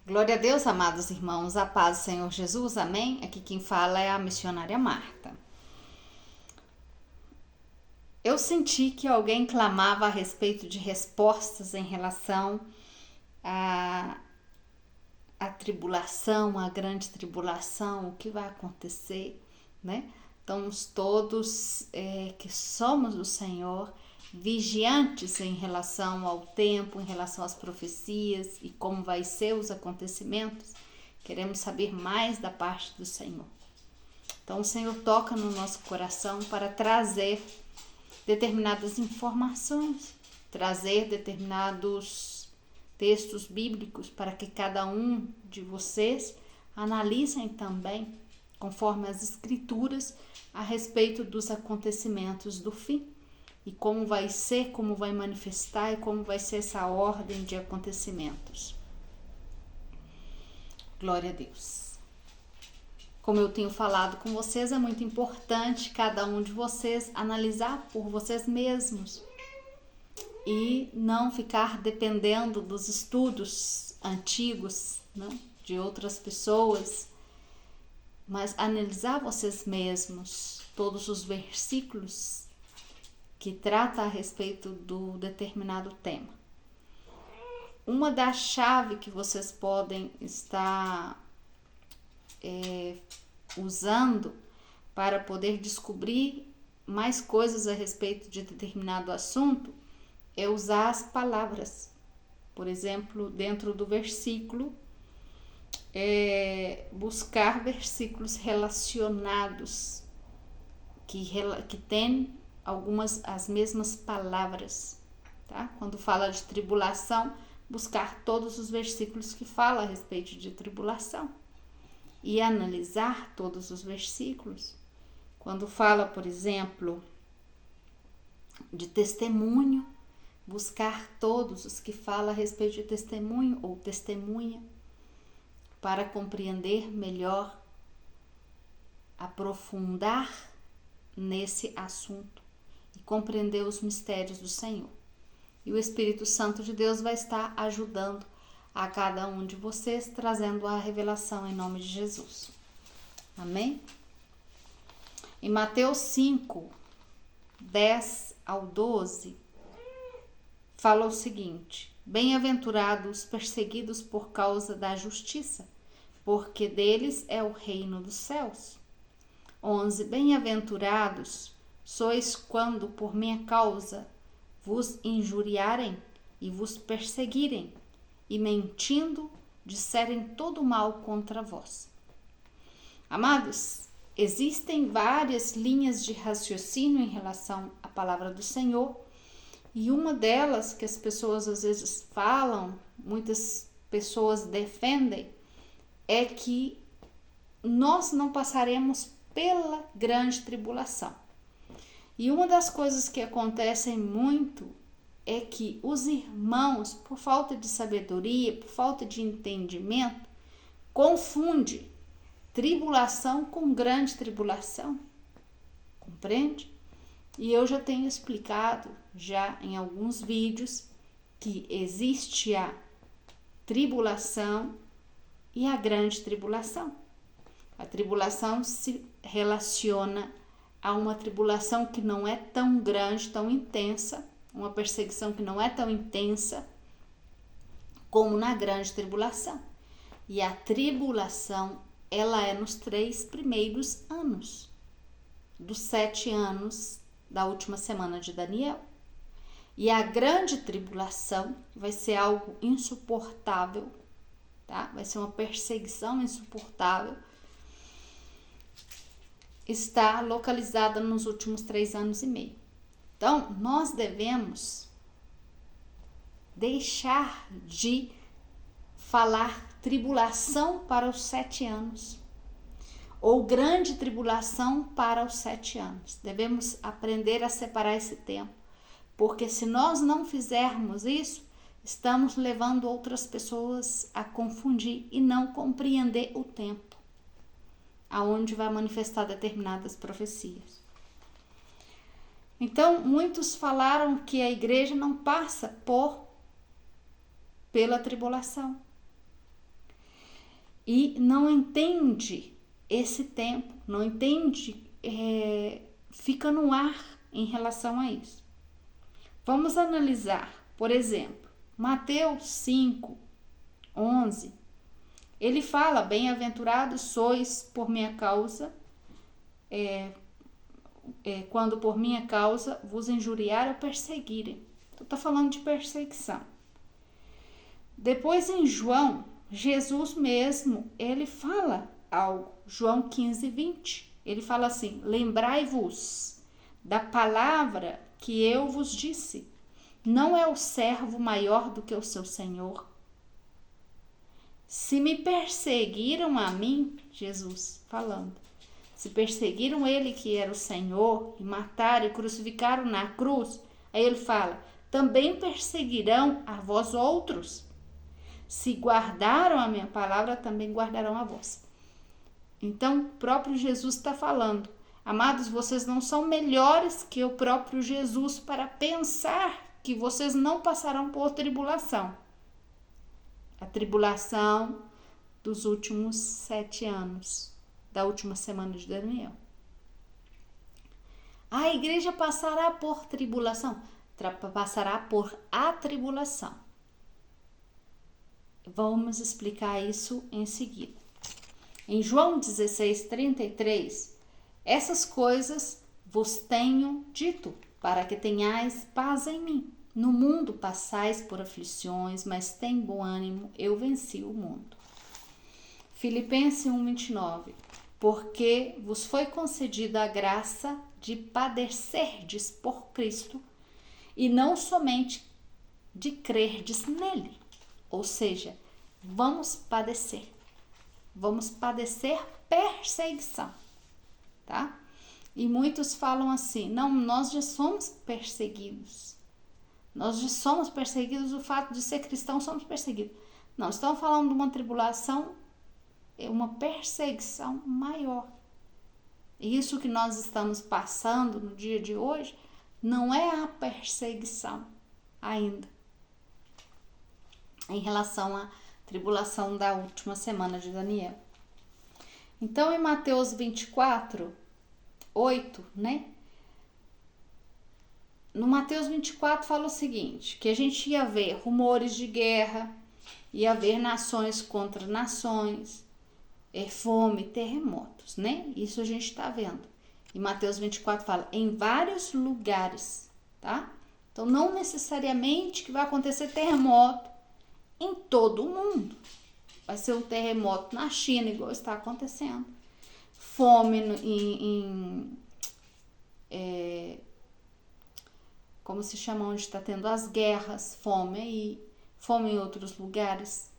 Glória a Deus, amados irmãos, a paz do Senhor Jesus, amém? Aqui quem fala é a missionária Marta. Eu senti que alguém clamava a respeito de respostas em relação à tribulação, à grande tribulação, o que vai acontecer, né? Estamos todos que somos do Senhor, vigiantes em relação ao tempo, em relação às profecias e como vai ser os acontecimentos. Queremos saber mais da parte do Senhor. Então o Senhor toca no nosso coração para trazer determinadas informações, trazer determinados textos bíblicos para que cada um de vocês analisem também, conforme as escrituras, a respeito dos acontecimentos do fim. E como vai ser, como vai manifestar e como vai ser essa ordem de acontecimentos. Glória a Deus. Como eu tenho falado com vocês, é muito importante cada um de vocês analisar por vocês mesmos e não ficar dependendo dos estudos antigos, não, de outras pessoas, mas analisar vocês mesmos todos os versículos que trata a respeito do determinado tema. Uma das chaves que vocês podem estar usando para poder descobrir mais coisas a respeito de determinado assunto é usar as palavras. Por exemplo, dentro do versículo, buscar versículos relacionados que tem as mesmas palavras, tá? Quando fala de tribulação, buscar todos os versículos que falam a respeito de tribulação e analisar todos os versículos. Quando fala, por exemplo, de testemunho, buscar todos os que falam a respeito de testemunho ou testemunha para compreender melhor, aprofundar nesse assunto e compreender os mistérios do Senhor. E o Espírito Santo de Deus vai estar ajudando a cada um de vocês, trazendo a revelação em nome de Jesus. Amém? Em Mateus 5, 10 ao 12, fala o seguinte: Bem-aventurados os perseguidos por causa da justiça, porque deles é o reino dos céus. 11. Bem-aventurados sois quando por minha causa vos injuriarem e vos perseguirem, e mentindo disserem todo mal contra vós. Amados, existem várias linhas de raciocínio em relação à palavra do Senhor, e uma delas que as pessoas às vezes falam, muitas pessoas defendem, é que nós não passaremos pela grande tribulação. E uma das coisas que acontecem muito é que os irmãos, por falta de sabedoria, por falta de entendimento, confundem tribulação com grande tribulação. Compreende? E eu já tenho explicado já em alguns vídeos que existe a tribulação e a grande tribulação. A tribulação se relaciona a uma tribulação que não é tão grande, tão intensa, uma perseguição que não é tão intensa como na grande tribulação. E a tribulação, ela é nos 3 primeiros anos, dos 7 anos da última semana de Daniel. E a grande tribulação vai ser algo insuportável, tá? Vai ser uma perseguição insuportável. Está localizada nos últimos 3 anos e meio. Então, nós devemos deixar de falar tribulação para os 7 anos ou grande tribulação para os 7 anos. Devemos aprender a separar esse tempo, porque se nós não fizermos isso, estamos levando outras pessoas a confundir e não compreender o tempo aonde vai manifestar determinadas profecias. Então, muitos falaram que a igreja não passa pela tribulação. e não entende esse tempo, não entende, fica no ar em relação a isso. Vamos analisar, por exemplo, Mateus 5, 11, ele fala: bem-aventurados sois por minha causa, quando por minha causa vos injuriarem ou perseguirem. Então, está falando de perseguição. Depois, em João, Jesus mesmo, ele fala algo. João 15, 20. Ele fala assim: lembrai-vos da palavra que eu vos disse. Não é o servo maior do que o seu senhor? Se me perseguiram a mim, Jesus falando, se perseguiram ele que era o Senhor, e mataram e crucificaram na cruz, aí ele fala: também perseguirão a vós outros. Se guardaram a minha palavra, também guardarão a vossa. Então, o próprio Jesus está falando: amados, vocês não são melhores que o próprio Jesus para pensar que vocês não passarão por tribulação. A tribulação dos últimos 7 anos, da última semana de Daniel. A igreja passará por tribulação, passará por atribulação. Vamos explicar isso em seguida. Em João 16, 33, essas coisas vos tenho dito, para que tenhais paz em mim. No mundo passais por aflições, mas tem bom ânimo, eu venci o mundo. Filipenses 1, 29, porque vos foi concedida a graça de padecerdes por Cristo, e não somente de crerdes nele. Ou seja, vamos padecer perseguição, tá? E muitos falam assim: não, nós já somos perseguidos. Nós já somos perseguidos, o fato de ser cristão, somos perseguidos. Não, estamos falando de uma tribulação, uma perseguição maior. E isso que nós estamos passando no dia de hoje não é a perseguição ainda, em relação à tribulação da última semana de Daniel. Então, em Mateus 24, 8, né? No Mateus 24 fala o seguinte, que a gente ia ver rumores de guerra, ia ver nações contra nações, fome, terremotos, né? Isso a gente está vendo. E Mateus 24 fala em vários lugares, tá? Então, não necessariamente que vai acontecer terremoto em todo o mundo. Vai ser um terremoto na China, igual está acontecendo. Fome como se chama, onde está tendo as guerras, fome aí, fome em outros lugares.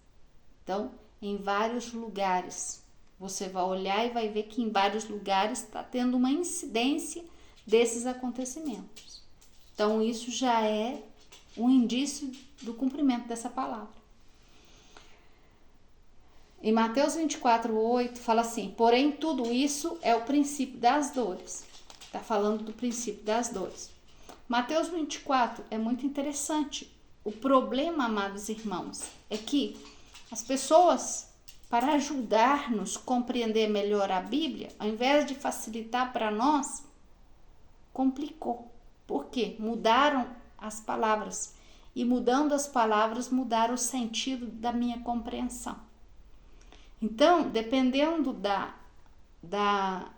Então, em vários lugares, você vai olhar e vai ver que em vários lugares está tendo uma incidência desses acontecimentos. Então, isso já é um indício do cumprimento dessa palavra. Em Mateus 24, 8, fala assim: porém, tudo isso é o princípio das dores. Está falando do princípio das dores. Mateus 24 é muito interessante. O problema, amados irmãos, é que as pessoas, para ajudar-nos a compreender melhor a Bíblia, ao invés de facilitar para nós, complicou. Por quê? Mudaram as palavras. E mudando as palavras, mudaram o sentido da minha compreensão. Então, dependendo da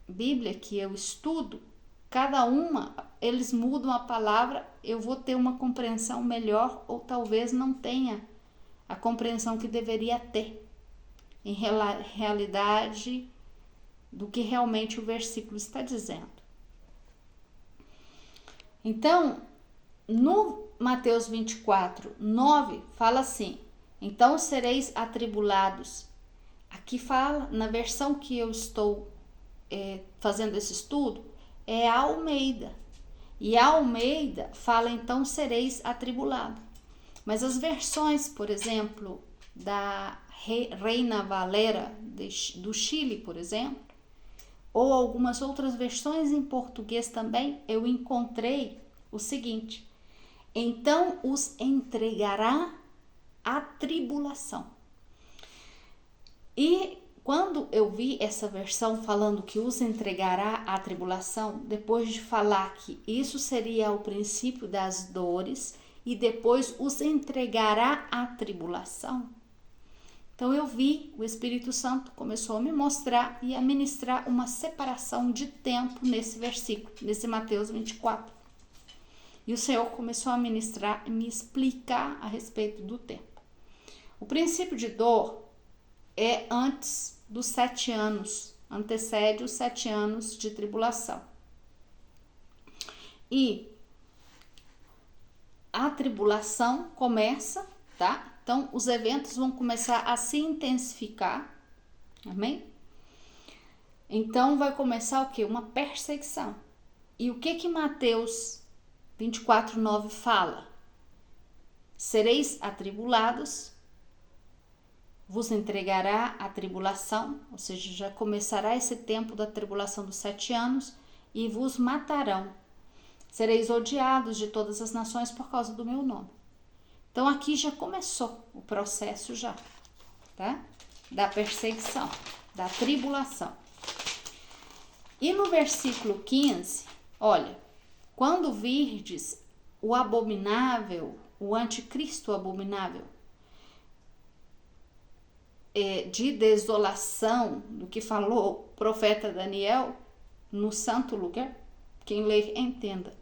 Bíblia que eu estudo, cada uma, eles mudam a palavra, eu vou ter uma compreensão melhor ou talvez não tenha a compreensão que deveria ter em realidade do que realmente o versículo está dizendo. Então, no Mateus 24, 9, fala assim: então sereis atribulados. Aqui fala, na versão que eu estou fazendo esse estudo, é a Almeida. E a Almeida fala: então sereis atribulados. Mas as versões, por exemplo, da Reina Valera do Chile, por exemplo, ou algumas outras versões em português também, eu encontrei o seguinte: então os entregará à tribulação. E quando eu vi essa versão falando que os entregará à tribulação, depois de falar que isso seria o princípio das dores e depois os entregará à tribulação, então eu vi, o Espírito Santo começou a me mostrar e a ministrar uma separação de tempo nesse versículo, nesse Mateus 24. E o Senhor começou a ministrar e me explicar a respeito do tempo. O princípio de dor é antes dos 7 anos, antecede os 7 anos de tribulação. E a tribulação começa, tá? Então, os eventos vão começar a se intensificar, amém? Então, vai começar o quê? Uma perseguição. E o que Mateus 24:9 fala? Sereis atribulados, vos entregará a tribulação, ou seja, já começará esse tempo da tribulação dos 7 anos, e vos matarão. Sereis odiados de todas as nações por causa do meu nome. Então, aqui já começou o processo já, tá? Da perseguição, da tribulação. E no versículo 15, olha, quando virdes o abominável, o anticristo abominável, de desolação, do que falou o profeta Daniel, no santo lugar, quem lê entenda.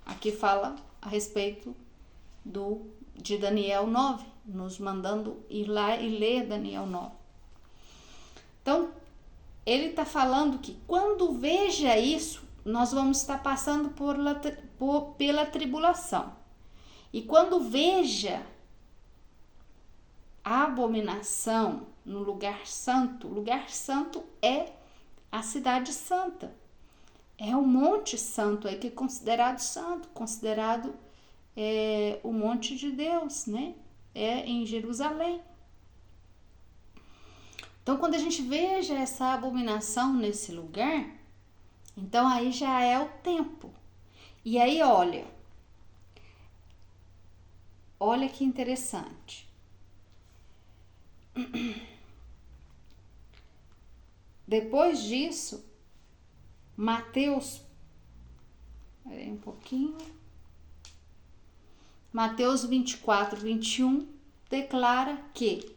Aqui fala a respeito de Daniel 9, nos mandando ir lá e ler Daniel 9. Então, ele está falando que quando veja isso, nós vamos estar passando pela tribulação. E quando veja a abominação no lugar santo é a cidade santa. É o monte santo aí que é considerado santo, considerado o monte de Deus, né? É em Jerusalém. Então, quando a gente veja essa abominação nesse lugar, então aí já é o tempo. E aí, olha que interessante. Depois disso, Mateus 24:21 declara que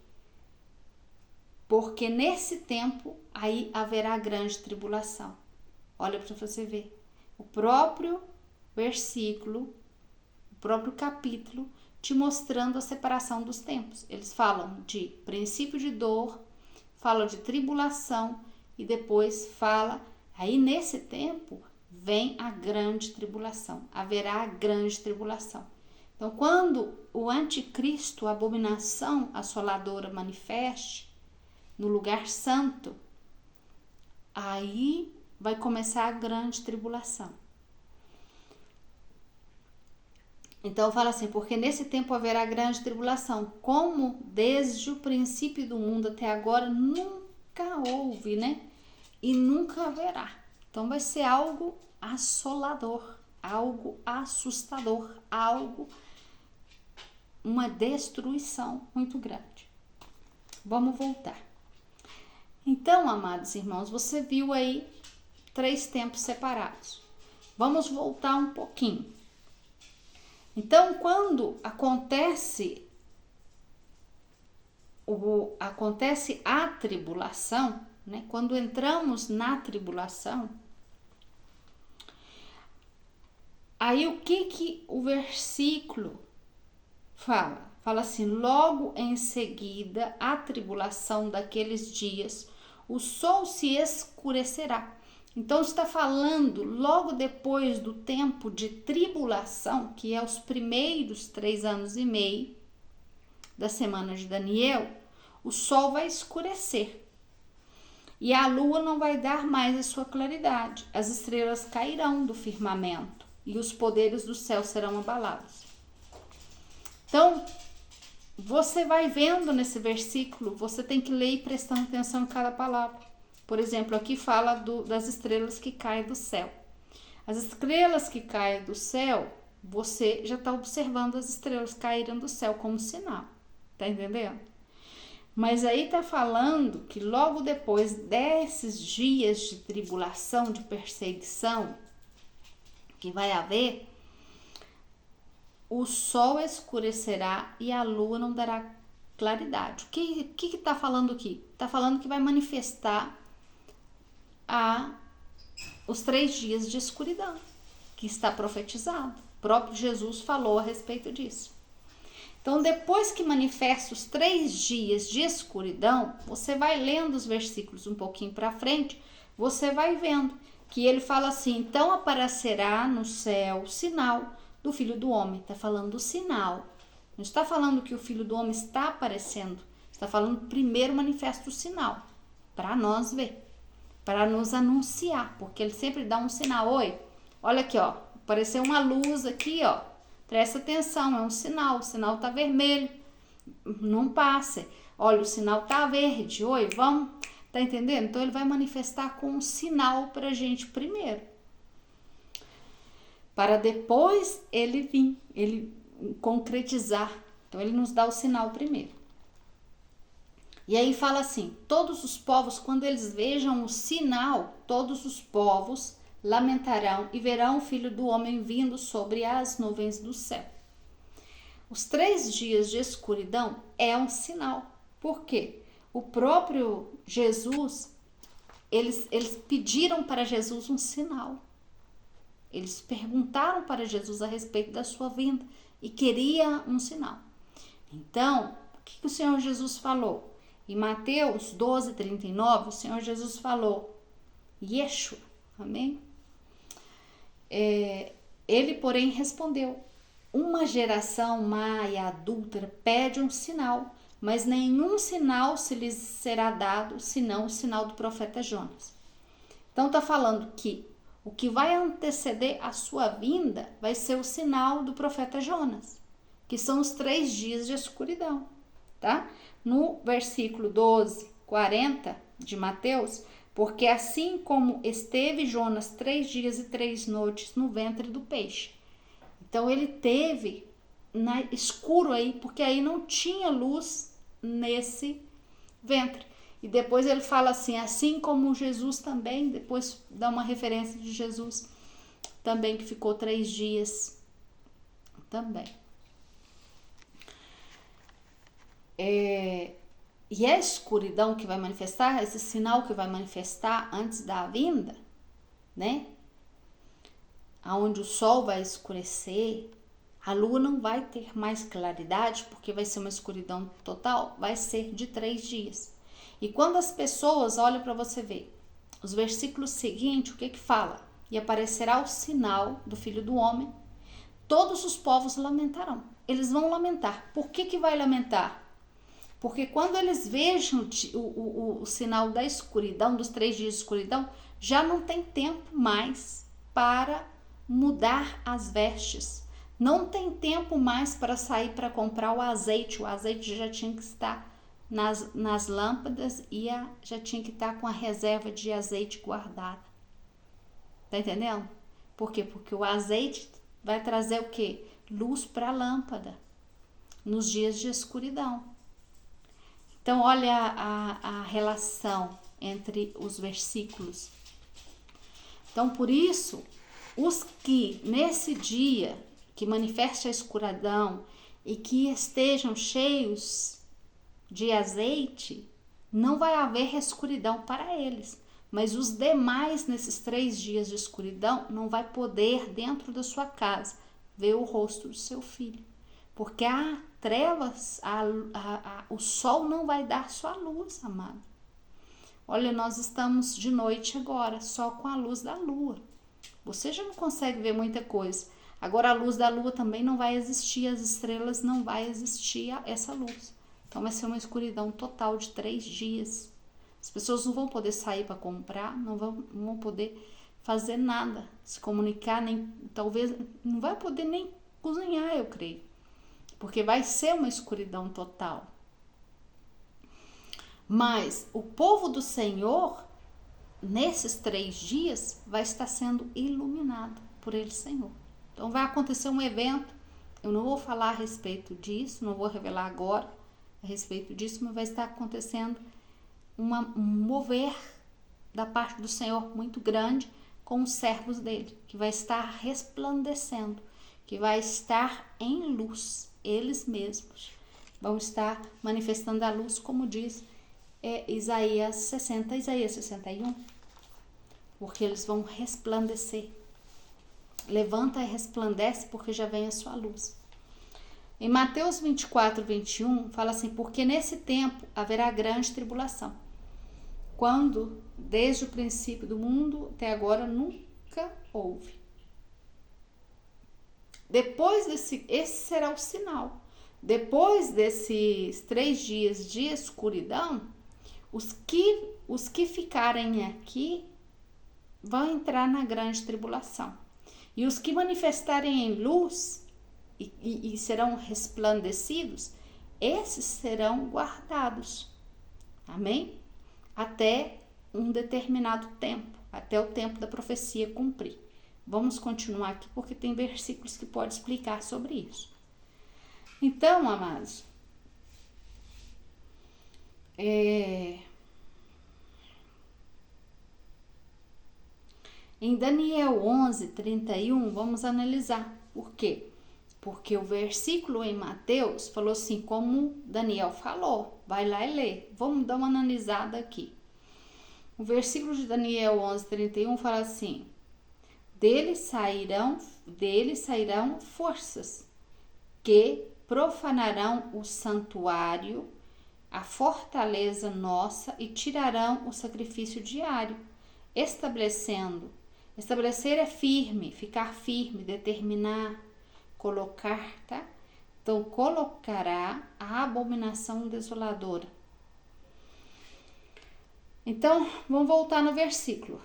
porque nesse tempo aí haverá grande tribulação. Olha para você ver. O próprio versículo, o próprio capítulo, te mostrando a separação dos tempos. Eles falam de princípio de dor, falam de tribulação e depois fala, aí nesse tempo vem a grande tribulação, haverá a grande tribulação. Então, quando o anticristo, a abominação assoladora manifeste no lugar santo, aí vai começar a grande tribulação. Então fala assim, porque nesse tempo haverá grande tribulação, como desde o princípio do mundo até agora nunca houve, né? E nunca haverá. Então vai ser algo assolador, algo assustador, uma destruição muito grande. Vamos voltar. Então, amados irmãos, você viu aí 3 tempos separados. Vamos voltar um pouquinho. Então, quando acontece a tribulação, né? Quando entramos na tribulação, aí o que o versículo fala? Fala assim, logo em seguida a tribulação daqueles dias, o sol se escurecerá. Então está falando logo depois do tempo de tribulação, que é os primeiros 3 anos e meio da semana de Daniel, o sol vai escurecer e a lua não vai dar mais a sua claridade, as estrelas cairão do firmamento e os poderes do céu serão abalados. Então, você vai vendo nesse versículo, você tem que ler e prestando atenção em cada palavra. Por exemplo, aqui fala das estrelas que caem do céu. As estrelas que caem do céu, você já está observando as estrelas caírem do céu como sinal. Tá entendendo? Mas aí está falando que logo depois desses dias de tribulação, de perseguição que vai haver, o sol escurecerá e a lua não dará claridade. O que está falando aqui? Está falando que vai manifestar os 3 dias de escuridão, que está profetizado. O próprio Jesus falou a respeito disso. Então, depois que manifesta os 3 dias de escuridão, você vai lendo os versículos um pouquinho para frente, você vai vendo que ele fala assim: então aparecerá no céu o sinal do Filho do Homem. Está falando do sinal. Não está falando que o Filho do Homem está aparecendo. Está falando primeiro manifesta o sinal, para nós ver, para nos anunciar, porque ele sempre dá um sinal. Oi, olha aqui, ó, apareceu uma luz aqui, ó. Presta atenção, é um sinal, o sinal tá vermelho, não passe. Olha, o sinal tá verde, oi, vamos, tá entendendo? Então ele vai manifestar com um sinal pra gente primeiro, para depois ele vir, ele concretizar. Então ele nos dá o sinal primeiro. E aí fala assim: todos os povos, quando eles vejam o sinal, todos os povos lamentarão e verão o Filho do Homem vindo sobre as nuvens do céu. Os 3 dias de escuridão é um sinal. Por quê? O próprio Jesus, eles pediram para Jesus um sinal. Eles perguntaram para Jesus a respeito da sua vinda e queria um sinal. Então, o que o Senhor Jesus falou? Em Mateus 12:39, o Senhor Jesus falou, Yeshua, amém? Ele, porém, respondeu: uma geração má e adúltera pede um sinal, mas nenhum sinal se lhes será dado, senão o sinal do profeta Jonas. Então está falando que o que vai anteceder a sua vinda vai ser o sinal do profeta Jonas, que são os 3 dias de escuridão, tá? No versículo 12:40 de Mateus, porque assim como esteve Jonas 3 dias e 3 noites no ventre do peixe. Então ele teve escuro aí, porque aí não tinha luz nesse ventre. E depois ele fala assim como Jesus também, depois dá uma referência de Jesus também, que ficou 3 dias também. E a escuridão que vai manifestar, esse sinal que vai manifestar antes da vinda, né? Aonde o sol vai escurecer, a lua não vai ter mais claridade, porque vai ser uma escuridão total, vai ser de 3 dias. E quando as pessoas, olha para você ver, os versículos seguintes, o que fala? E aparecerá o sinal do Filho do Homem, todos os povos lamentarão. Eles vão lamentar. Por que vai lamentar? Porque quando eles vejam o sinal da escuridão, dos 3 dias de escuridão, já não tem tempo mais para mudar as vestes. Não tem tempo mais para sair para comprar o azeite. O azeite já tinha que estar nas lâmpadas e já tinha que estar com a reserva de azeite guardada. Tá entendendo? Por quê? Porque o azeite vai trazer o quê? Luz para a lâmpada nos dias de escuridão. Então, olha a relação entre os versículos. Então, por isso, os que nesse dia que manifeste a escuridão e que estejam cheios de azeite, não vai haver escuridão para eles. Mas os demais, nesses 3 dias de escuridão, não vai poder, dentro da sua casa, ver o rosto do seu filho. Porque há trevas, o sol não vai dar sua luz, amado. Olha, nós estamos de noite agora, só com a luz da lua. Você já não consegue ver muita coisa. Agora a luz da lua também não vai existir, as estrelas não vai existir essa luz. Então vai ser uma escuridão total de 3 dias. As pessoas não vão poder sair para comprar, não vão poder fazer nada, se comunicar, nem talvez não vai poder nem cozinhar, eu creio. Porque vai ser uma escuridão total. Mas o povo do Senhor, nesses 3 dias, vai estar sendo iluminado por ele, Senhor. Então vai acontecer um evento, eu não vou falar a respeito disso, não vou revelar agora, a respeito disso, mas vai estar acontecendo um mover da parte do Senhor muito grande com os servos dele, que vai estar resplandecendo, que vai estar em luz, eles mesmos vão estar manifestando a luz, como diz Isaías 60, Isaías 61, porque eles vão resplandecer. Levanta e resplandece, porque já vem a sua luz. Em Mateus 24, 21, fala assim: porque nesse tempo haverá grande tribulação, quando desde o princípio do mundo até agora nunca houve. Depois esse será o sinal. Depois desses 3 dias de escuridão, os que ficarem aqui vão entrar na grande tribulação. E os que manifestarem em luz e serão resplandecidos, esses serão guardados. Amém? Até um determinado tempo, até o tempo da profecia cumprir. Vamos continuar aqui porque tem versículos que podem explicar sobre isso. Então, amados, em Daniel 11, 31, vamos analisar. Por quê? Porque o versículo em Mateus falou assim, como Daniel falou. Vai lá e lê. Vamos dar uma analisada aqui. O versículo de Daniel 11, 31 fala assim: dele sairão forças que profanarão o santuário, a fortaleza nossa, e tirarão o sacrifício diário, estabelecer é firme, ficar firme, determinar, colocar, tá? Então, colocará a abominação desoladora. Então, vamos voltar no versículo.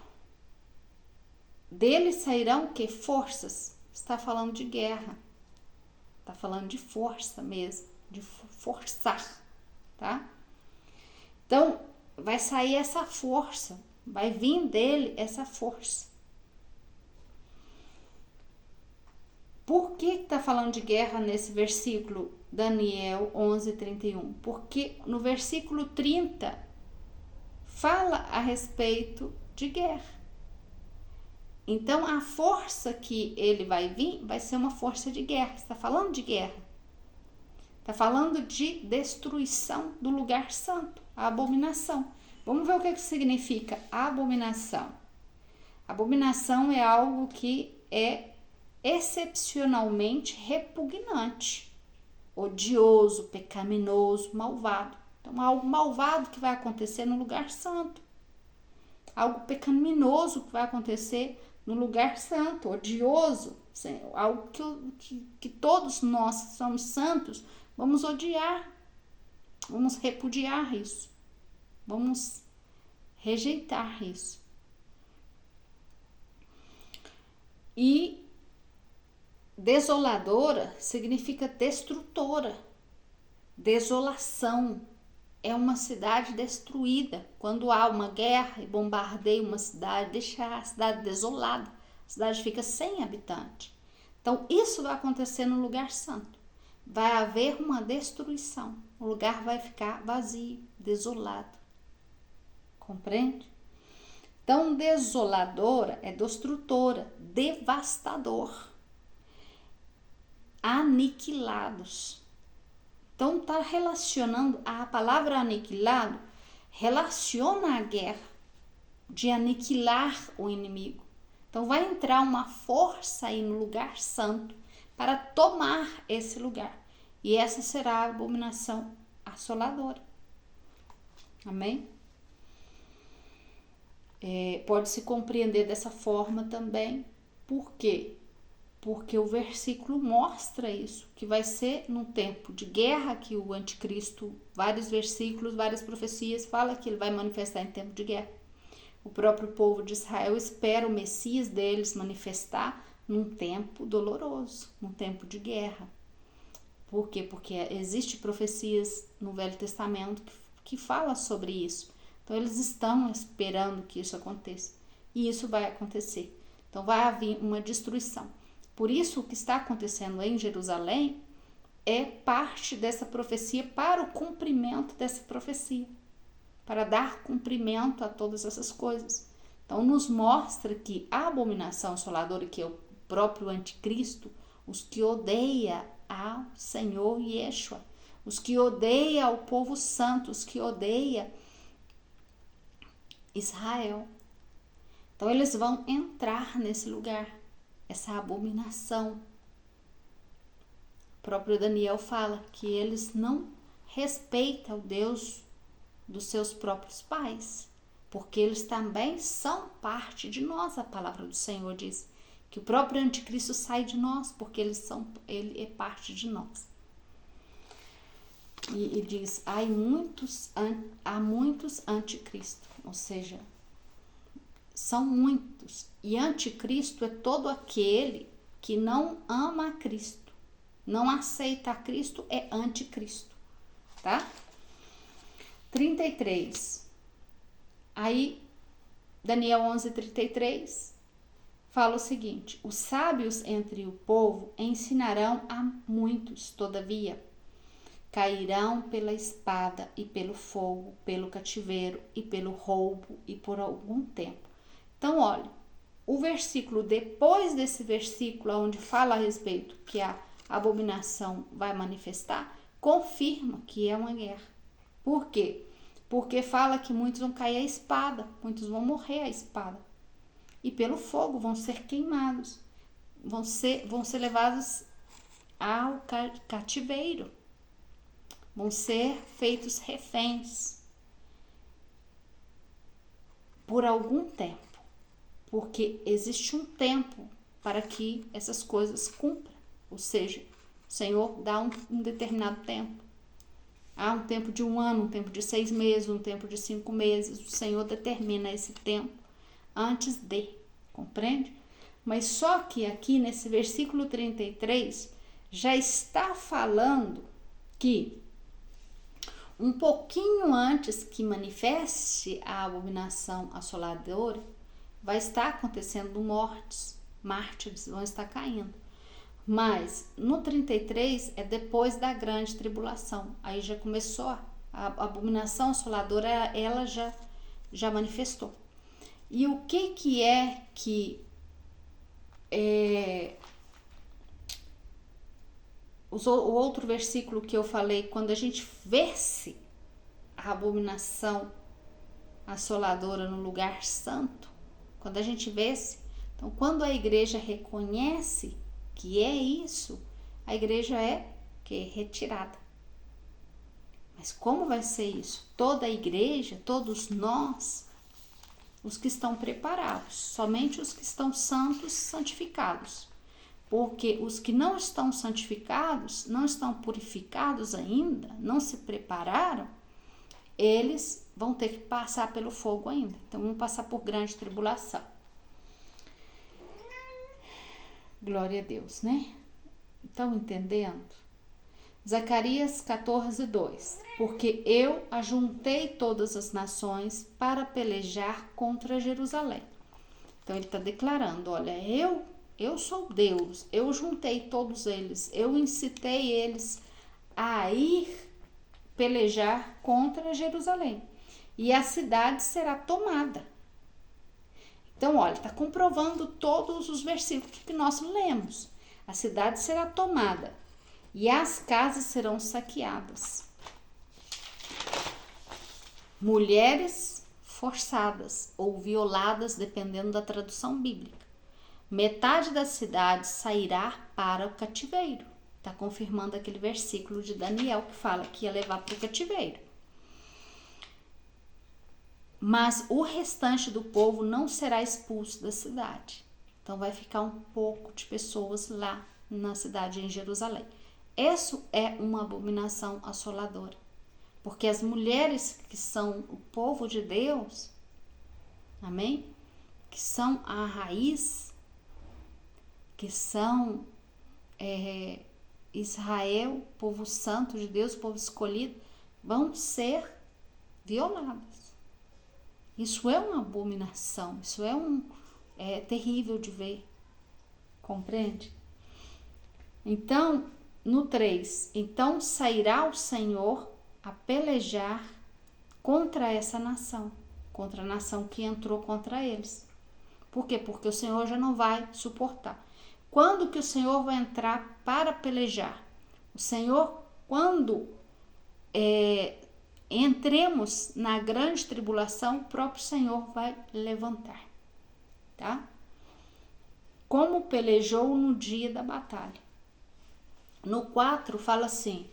Deles sairão que? Forças. Está falando de guerra. Está falando de força mesmo, de forçar, tá? Então, vai sair essa força, vai vir dele essa força. Por que está falando de guerra nesse versículo, Daniel 11, 31? Porque no versículo 30 fala a respeito de guerra. Então, a força que ele vai vir vai ser uma força de guerra. Está falando de guerra. Está falando de destruição do lugar santo, a abominação. Vamos ver o que significa abominação. Abominação é algo que é excepcionalmente repugnante, odioso, pecaminoso, malvado. Então, algo malvado que vai acontecer no lugar santo. Algo pecaminoso que vai acontecer no lugar santo, odioso, algo que todos nós que somos santos vamos odiar, vamos repudiar isso, vamos rejeitar isso. E desoladora significa destrutora, desolação. É uma cidade destruída. Quando há uma guerra e bombardeia uma cidade, deixa a cidade desolada. A cidade fica sem habitante. Então, isso vai acontecer no lugar santo. Vai haver uma destruição. O lugar vai ficar vazio, desolado. Compreende? Então, desoladora é destrutora, devastador. Aniquilados. Então, está relacionando a palavra aniquilado, relaciona a guerra, de aniquilar o inimigo. Então, vai entrar uma força aí no lugar santo para tomar esse lugar. E essa será a abominação assoladora. Amém? Pode-se compreender dessa forma também. Por quê? Porque o versículo mostra isso, que vai ser num tempo de guerra que o anticristo, vários versículos, várias profecias, fala que ele vai manifestar em tempo de guerra. O próprio povo de Israel espera o Messias deles manifestar num tempo doloroso, num tempo de guerra. Por quê? Porque existem profecias no Velho Testamento que falam sobre isso. Então, eles estão esperando que isso aconteça. E isso vai acontecer. Então, vai haver uma destruição. Por isso, o que está acontecendo em Jerusalém é parte dessa profecia para o cumprimento dessa profecia, para dar cumprimento a todas essas coisas. Então, nos mostra que a abominação assoladora, que é o próprio anticristo, os que odeia ao Senhor Yeshua, os que odeia ao povo santo, os que odeia Israel. Então, eles vão entrar nesse lugar, essa abominação. O próprio Daniel fala que eles não respeitam o Deus dos seus próprios pais, porque eles também são parte de nós. A palavra do Senhor diz que o próprio anticristo sai de nós, porque ele é parte de nós. E diz, há muitos anticristo, ou seja, são muitos. E anticristo é todo aquele que não ama a Cristo, não aceita a Cristo, é anticristo, tá? 33. Aí, Daniel 11:33 fala o seguinte: os sábios entre o povo ensinarão a muitos, todavia, cairão pela espada e pelo fogo, pelo cativeiro e pelo roubo e por algum tempo. Então, olha, o versículo depois desse versículo, onde fala a respeito que a abominação vai manifestar, confirma que é uma guerra. Por quê? Porque fala que muitos vão cair à espada, muitos vão morrer à espada. E pelo fogo vão ser queimados, vão ser levados ao cativeiro, vão ser feitos reféns por algum tempo, porque existe um tempo para que essas coisas cumpram, ou seja, o Senhor dá um determinado tempo. Há um tempo de 1 ano, um tempo de 6 meses, um tempo de 5 meses. O Senhor determina esse tempo antes de, compreende? Mas só que aqui nesse versículo 33 já está falando que um pouquinho antes que manifeste a abominação assoladora, vai estar acontecendo mortes, mártires vão estar caindo. Mas no 33 é depois da grande tribulação. Aí já começou a abominação assoladora, ela já manifestou. E o que é que o outro versículo que eu falei, quando a gente vê-se a abominação assoladora no lugar santo, quando a gente vê-se, então quando a igreja reconhece que é isso, a igreja é retirada. Mas como vai ser isso? Toda a igreja, todos nós, os que estão preparados, somente os que estão santos, santificados. Porque os que não estão santificados, não estão purificados ainda, não se prepararam, eles vão ter que passar pelo fogo ainda. Então vão passar por grande tribulação. Glória a Deus, né? Estão entendendo? Zacarias 14:2. Porque eu ajuntei todas as nações para pelejar contra Jerusalém. Então ele está declarando, olha, eu sou Deus, eu juntei todos eles, eu incitei eles a ir pelejar contra Jerusalém. E a cidade será tomada. Então, olha, está comprovando todos os versículos que nós lemos. A cidade será tomada e as casas serão saqueadas. Mulheres forçadas ou violadas, dependendo da tradução bíblica. Metade da cidade sairá para o cativeiro. Está confirmando aquele versículo de Daniel que fala que ia levar para o cativeiro. Mas o restante do povo não será expulso da cidade. Então vai ficar um pouco de pessoas lá na cidade em Jerusalém. Isso é uma abominação assoladora. Porque as mulheres que são o povo de Deus, amém? Que são a raiz, que são Israel, povo santo de Deus, povo escolhido, vão ser violadas. Isso é uma abominação, isso é terrível de ver, compreende? Então, no 3, então sairá o Senhor a pelejar contra essa nação, contra a nação que entrou contra eles. Por quê? Porque o Senhor já não vai suportar. Quando que o Senhor vai entrar para pelejar? O Senhor, quando entremos na grande tribulação, o próprio Senhor vai levantar, tá? Como pelejou no dia da batalha. No 4 fala assim: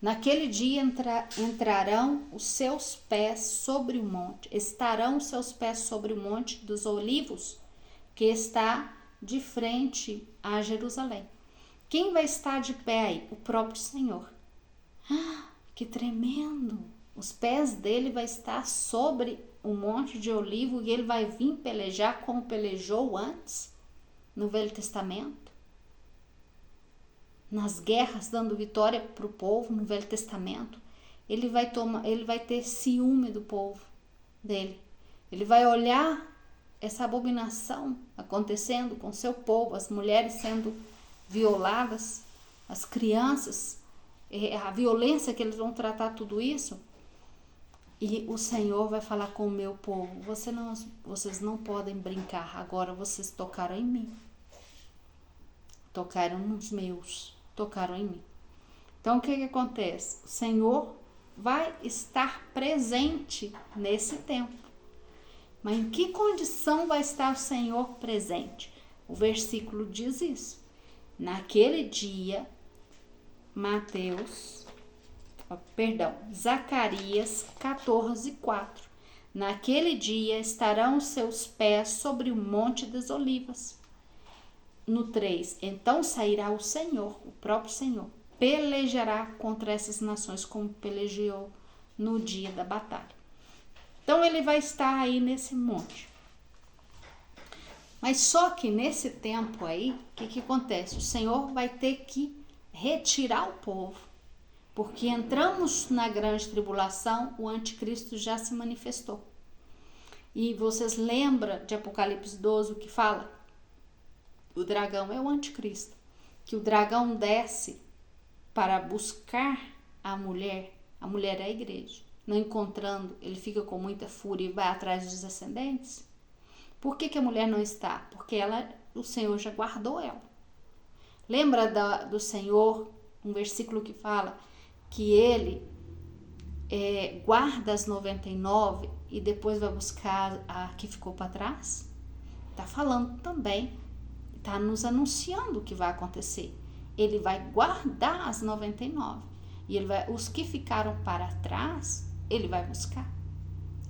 naquele dia entrarão os seus pés sobre o monte, estarão os seus pés sobre o monte dos olivos, que está de frente a Jerusalém. Quem vai estar de pé aí? O próprio Senhor. Que tremendo! Os pés dele vai estar sobre o monte de olivo e ele vai vir pelejar como pelejou antes, no Velho Testamento. Nas guerras, dando vitória para o povo no Velho Testamento. Ele vai ter ciúme do povo dele. Ele vai olhar essa abominação acontecendo com seu povo, as mulheres sendo violadas, as crianças, a violência que eles vão tratar tudo isso. E o Senhor vai falar com o meu povo: vocês não podem brincar, agora vocês tocaram em mim. Tocaram nos meus, tocaram em mim. Então o que acontece? O Senhor vai estar presente nesse tempo. Mas em que condição vai estar o Senhor presente? O versículo diz isso. Naquele dia, Zacarias 14:4. Naquele dia estarão os seus pés sobre o monte das olivas. No 3, então sairá o Senhor, o próprio Senhor, pelejará contra essas nações como pelejou no dia da batalha. Então ele vai estar aí nesse monte. Mas só que nesse tempo aí, o que acontece? O Senhor vai ter que retirar o povo. Porque entramos na grande tribulação, o anticristo já se manifestou. E vocês lembram de Apocalipse 12, o que fala? O dragão é o anticristo. Que o dragão desce para buscar a mulher é a igreja. Não encontrando, ele fica com muita fúria e vai atrás dos descendentes. Por que a mulher não está? Porque o Senhor já guardou ela. Lembra do Senhor, um versículo que fala que ele guarda as 99 e depois vai buscar a que ficou para trás? Está falando também, está nos anunciando o que vai acontecer. Ele vai guardar as 99 e os que ficaram para trás, ele vai buscar.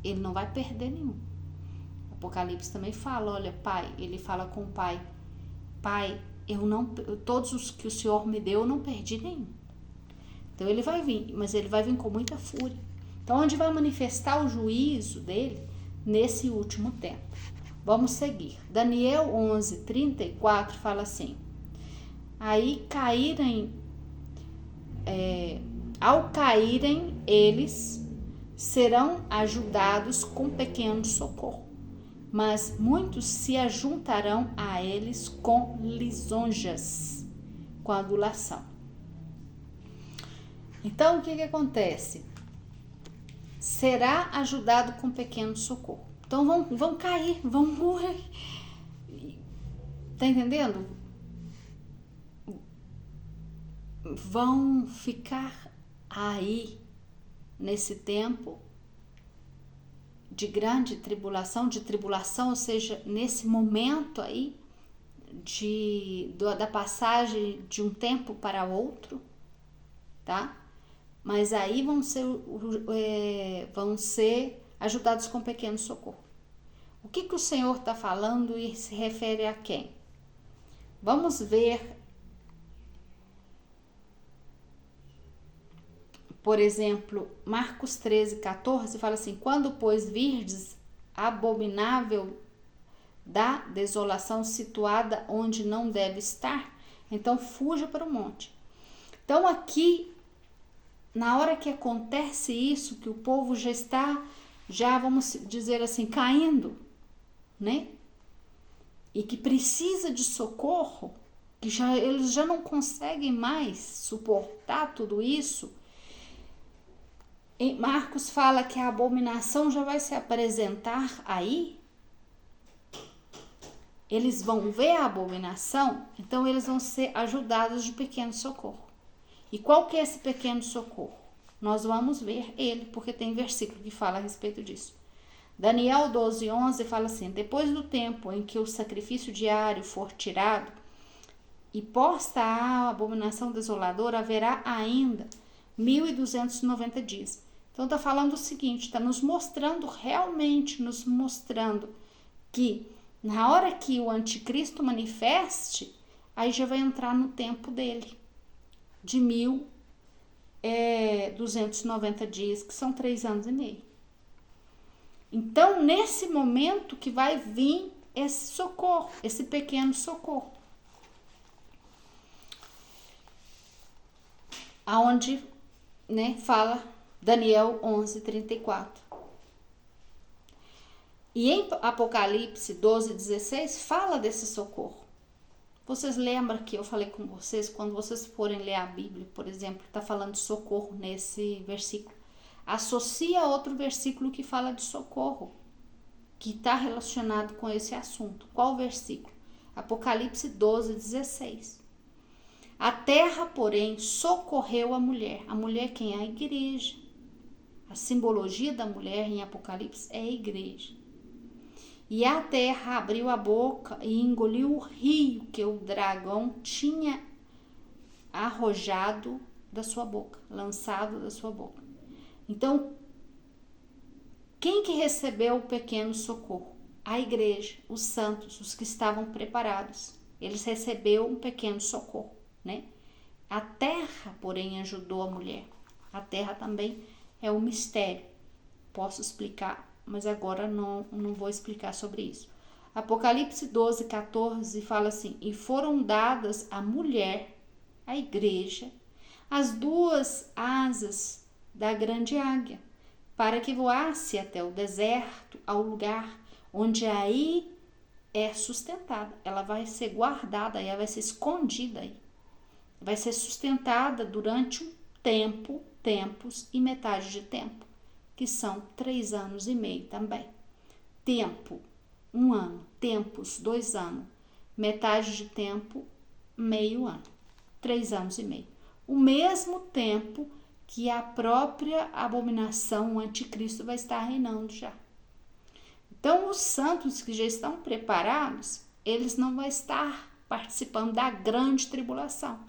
Ele não vai perder nenhum. Apocalipse também fala, olha, pai, ele fala com o pai: pai, todos os que o Senhor me deu, eu não perdi nenhum. Então ele vai vir, mas ele vai vir com muita fúria. Então onde vai manifestar o juízo dele? Nesse último tempo. Vamos seguir. Daniel 11:34 fala assim: aí ao caírem eles serão ajudados com pequeno socorro, mas muitos se ajuntarão a eles com lisonjas, com adulação. Então o que acontece? Será ajudado com pequeno socorro. Então vão cair, vão morrer. Tá entendendo? Vão ficar aí nesse tempo de grande tribulação, ou seja, nesse momento aí da passagem de um tempo para outro, tá? Mas aí vão ser ajudados com pequeno socorro. O que o Senhor está falando e se refere a quem? Vamos ver, por exemplo, Marcos 13:14 fala assim: quando, pois, virdes abominável da desolação situada onde não deve estar, então fuja para o monte. Então aqui, na hora que acontece isso, que o povo já está, vamos dizer assim, caindo, né? E que precisa de socorro, que eles já não conseguem mais suportar tudo isso. Em Marcos fala que a abominação já vai se apresentar aí. Eles vão ver a abominação, então eles vão ser ajudados de pequeno socorro. E qual que é esse pequeno socorro? Nós vamos ver ele, porque tem versículo que fala a respeito disso. Daniel 12:11 fala assim: depois do tempo em que o sacrifício diário for tirado e posta a abominação desoladora, haverá ainda 1290 dias. Então está falando o seguinte, está nos mostrando, realmente nos mostrando que na hora que o anticristo manifeste, aí já vai entrar no tempo dele, de 1290 dias, que são 3 anos e meio. Então, nesse momento que vai vir esse socorro, esse pequeno socorro. Aonde, fala Daniel 11:34. E em Apocalipse 12:16 fala desse socorro. Vocês lembram que eu falei com vocês, quando vocês forem ler a Bíblia, por exemplo, está falando de socorro nesse versículo. Associa outro versículo que fala de socorro, que está relacionado com esse assunto. Qual versículo? Apocalipse 12:16. A terra, porém, socorreu a mulher. A mulher quem é? A igreja. A simbologia da mulher em Apocalipse é a igreja. E a terra abriu a boca e engoliu o rio que o dragão tinha arrojado da sua boca, lançado da sua boca. Então, quem que recebeu o pequeno socorro? A igreja, os santos, os que estavam preparados. Eles receberam um pequeno socorro, A terra, porém, ajudou a mulher. A terra também é um mistério. Posso explicar, mas agora não vou explicar sobre isso. Apocalipse 12:14 fala assim: e foram dadas à mulher, à igreja, as 2 asas da grande águia, para que voasse até o deserto, ao lugar onde aí é sustentada. Ela vai ser guardada, ela vai ser escondida aí. Vai ser sustentada durante um tempo, tempos e metade de tempo, que são 3 anos e meio também. Tempo, 1 ano. Tempos, 2 anos. Metade de tempo, meio ano. 3 anos e meio. O mesmo tempo que a própria abominação, o anticristo, vai estar reinando já. Então, os santos que já estão preparados, eles não vão estar participando da grande tribulação,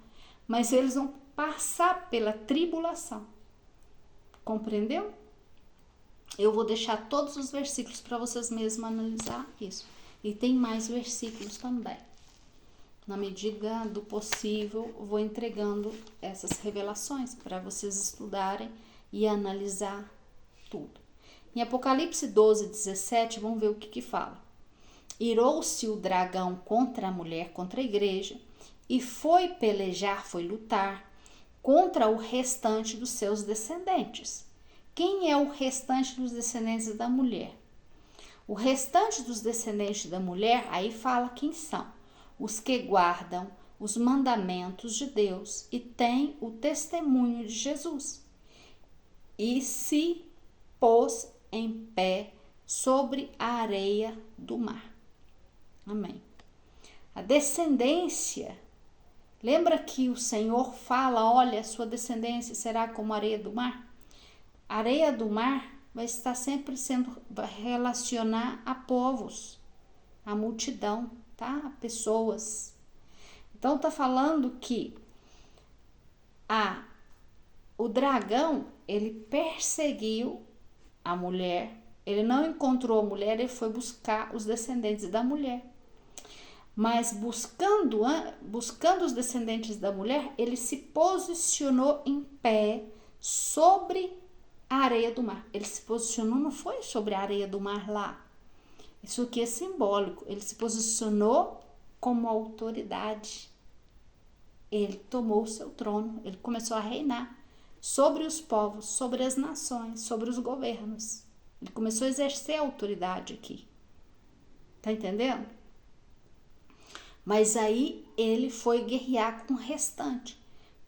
mas eles vão passar pela tribulação. Compreendeu? Eu vou deixar todos os versículos para vocês mesmos analisar isso. E tem mais versículos também. Na medida do possível, eu vou entregando essas revelações para vocês estudarem e analisar tudo. Em Apocalipse 12:17, vamos ver o que fala. Irou-se o dragão contra a mulher, contra a igreja, e foi pelejar, foi lutar contra o restante dos seus descendentes. Quem é o restante dos descendentes da mulher? O restante dos descendentes da mulher, aí fala quem são. Os que guardam os mandamentos de Deus e têm o testemunho de Jesus. E se pôs em pé sobre a areia do mar. Amém. A descendência, lembra que o Senhor fala, olha, a sua descendência será como a areia do mar? A areia do mar vai estar sempre vai relacionar a povos, a multidão, tá? A pessoas. Então tá falando que o dragão, ele perseguiu a mulher, ele não encontrou a mulher, ele foi buscar os descendentes da mulher. Mas buscando os descendentes da mulher, ele se posicionou em pé sobre a areia do mar. Ele se posicionou, não foi sobre a areia do mar lá. Isso aqui é simbólico. Ele se posicionou como autoridade. Ele tomou o seu trono, ele começou a reinar sobre os povos, sobre as nações, sobre os governos. Ele começou a exercer a autoridade aqui. Tá entendendo? Mas aí ele foi guerrear com o restante.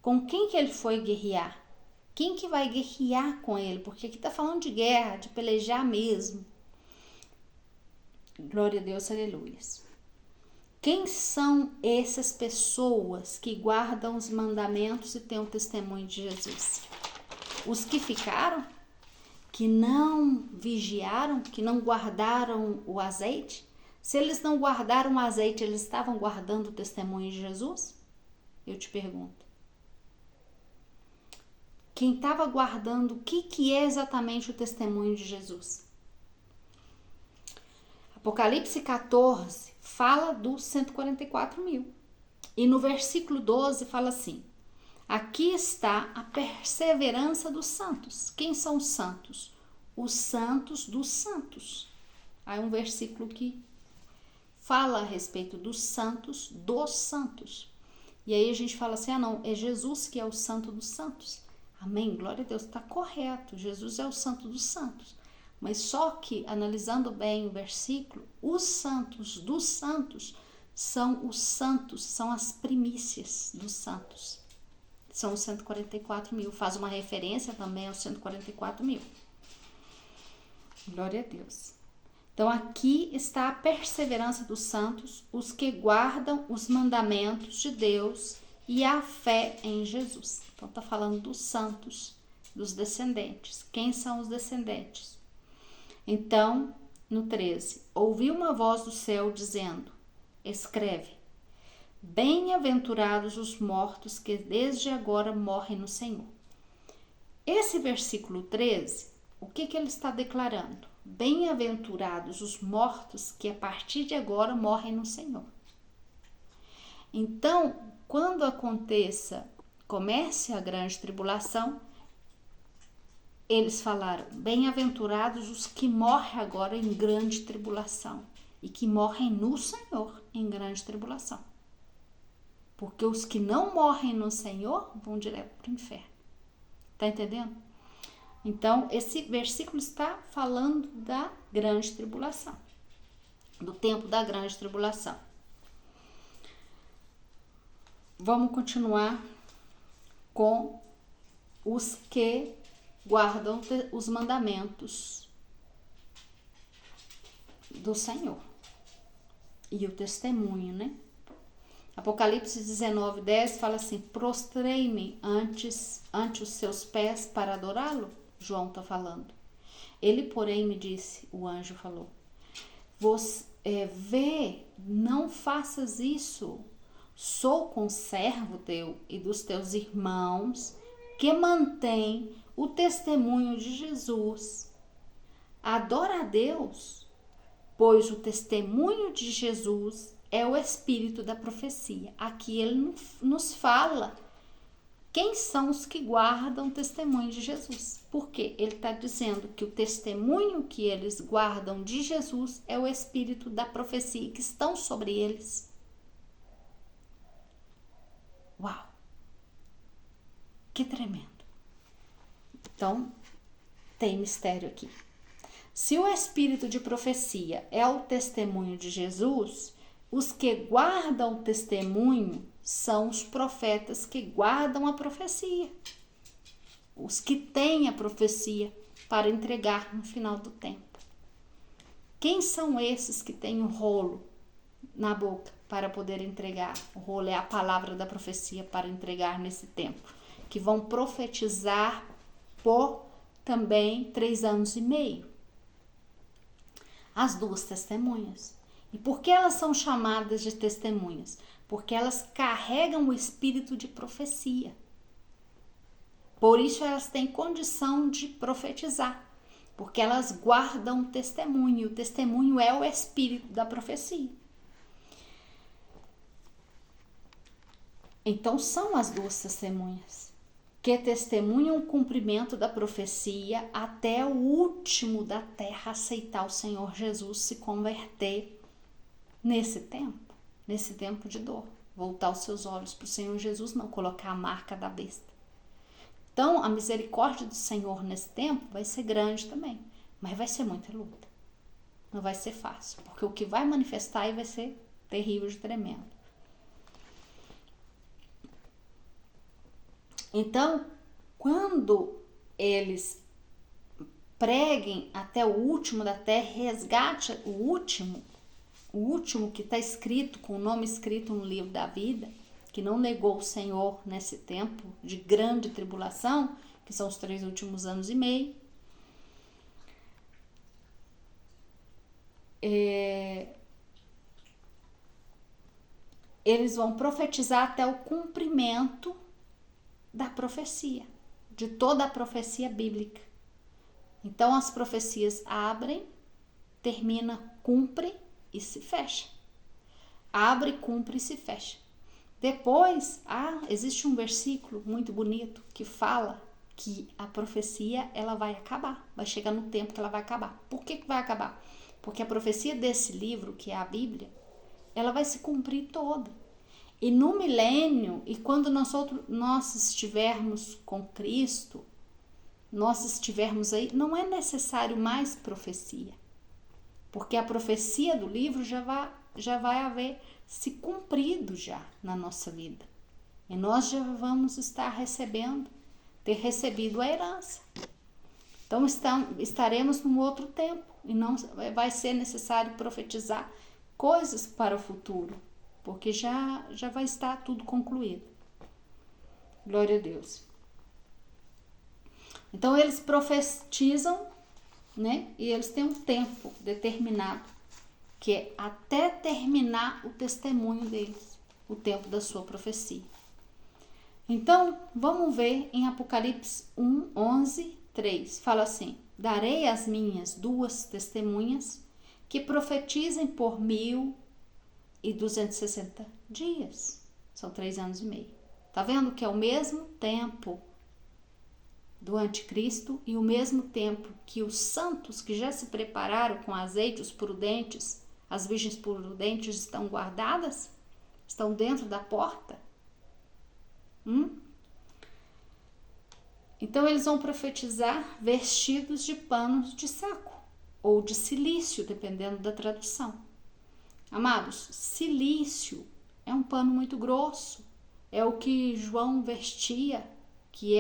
Com quem que ele foi guerrear? Quem que vai guerrear com ele? Porque aqui está falando de guerra, de pelejar mesmo. Glória a Deus, aleluia. Quem são essas pessoas que guardam os mandamentos e têm o testemunho de Jesus? Os que ficaram? Que não vigiaram? Que não guardaram o azeite? Se eles não guardaram o azeite, eles estavam guardando o testemunho de Jesus? Eu te pergunto. Quem estava guardando, o que é exatamente o testemunho de Jesus? Apocalipse 14 fala dos 144 mil. E no versículo 12 fala assim: aqui está a perseverança dos santos. Quem são os santos? Os santos dos santos. Aí um versículo que fala a respeito dos santos. E aí a gente fala assim, não, é Jesus que é o santo dos santos. Amém, glória a Deus, está correto, Jesus é o santo dos santos. Mas só que, analisando bem o versículo, os santos dos santos, são as primícias dos santos. São os 144 mil, faz uma referência também aos 144 mil. Glória a Deus. Então, aqui está a perseverança dos santos, os que guardam os mandamentos de Deus e a fé em Jesus. Então, está falando dos santos, dos descendentes. Quem são os descendentes? Então, no 13, ouvi uma voz do céu dizendo, escreve, bem-aventurados os mortos que desde agora morrem no Senhor. Esse versículo 13, o que ele está declarando? Bem-aventurados os mortos que a partir de agora morrem no Senhor. Então, quando comece a grande tribulação, eles falaram, bem-aventurados os que morrem agora em grande tribulação e que morrem no Senhor em grande tribulação. Porque os que não morrem no Senhor vão direto para o inferno. Tá entendendo? Então, esse versículo está falando da grande tribulação, do tempo da grande tribulação. Vamos continuar com os que guardam os mandamentos do Senhor e o testemunho, né? Apocalipse 19:10 fala assim, prostrei-me ante os seus pés para adorá-lo. João está falando. Ele, porém, me disse, o anjo falou, vê, não faças isso, sou conservo teu e dos teus irmãos que mantém o testemunho de Jesus. Adora a Deus, pois o testemunho de Jesus é o espírito da profecia. Aqui ele nos fala quem são os que guardam o testemunho de Jesus. Porque ele está dizendo que o testemunho que eles guardam de Jesus é o espírito da profecia que estão sobre eles. Uau! Que tremendo! Então, tem mistério aqui. Se o espírito de profecia é o testemunho de Jesus, os que guardam o testemunho são os profetas que guardam a profecia. Os que têm a profecia para entregar no final do tempo. Quem são esses que têm o rolo na boca para poder entregar? O rolo é a palavra da profecia para entregar nesse tempo. Que vão profetizar por também 3 anos e meio. As 2 testemunhas. E por que elas são chamadas de testemunhas? Porque elas carregam o espírito de profecia. Por isso elas têm condição de profetizar. Porque elas guardam o testemunho. E o testemunho é o espírito da profecia. Então são as 2 testemunhas que testemunham o cumprimento da profecia até o último da terra aceitar o Senhor Jesus, se converter nesse tempo de dor. Voltar os seus olhos para o Senhor Jesus, não colocar a marca da besta. Então, a misericórdia do Senhor nesse tempo vai ser grande também, mas vai ser muita luta. Não vai ser fácil, porque o que vai manifestar aí vai ser terrível de tremendo. Então, quando eles preguem até o último da terra, resgate o último que está escrito, com o nome escrito no livro da vida, que não negou o Senhor nesse tempo de grande tribulação, que são os 3 últimos anos e meio. Eles vão profetizar até o cumprimento da profecia, de toda a profecia bíblica. Então as profecias abrem, termina, cumpre e se fecha. Abre, cumpre e se fecha. Depois, existe um versículo muito bonito que fala que a profecia ela vai acabar, vai chegar no tempo que ela vai acabar. Por que vai acabar? Porque a profecia desse livro, que é a Bíblia, ela vai se cumprir toda. E no milênio, e quando nós estivermos com Cristo, nós estivermos aí, não é necessário mais profecia. Porque a profecia do livro já vai haver se cumprido já na nossa vida. E nós já vamos estar ter recebido a herança. Então estaremos num outro tempo e não vai ser necessário profetizar coisas para o futuro, porque já vai estar tudo concluído. Glória a Deus. Então eles profetizam, né? E eles têm um tempo determinado, que é até terminar o testemunho deles, o tempo da sua profecia. Então, vamos ver em Apocalipse 1, 11, 3. Fala assim: darei as minhas 2 testemunhas que profetizem por 1260 dias. São 3 anos e meio. Tá vendo que é o mesmo tempo do anticristo e o mesmo tempo que os santos que já se prepararam com azeite, os prudentes, as virgens prudentes estão guardadas? Estão dentro da porta? Então eles vão profetizar vestidos de panos de saco ou de cilício, dependendo da tradução. Amados, cilício é um pano muito grosso, é o que João vestia, que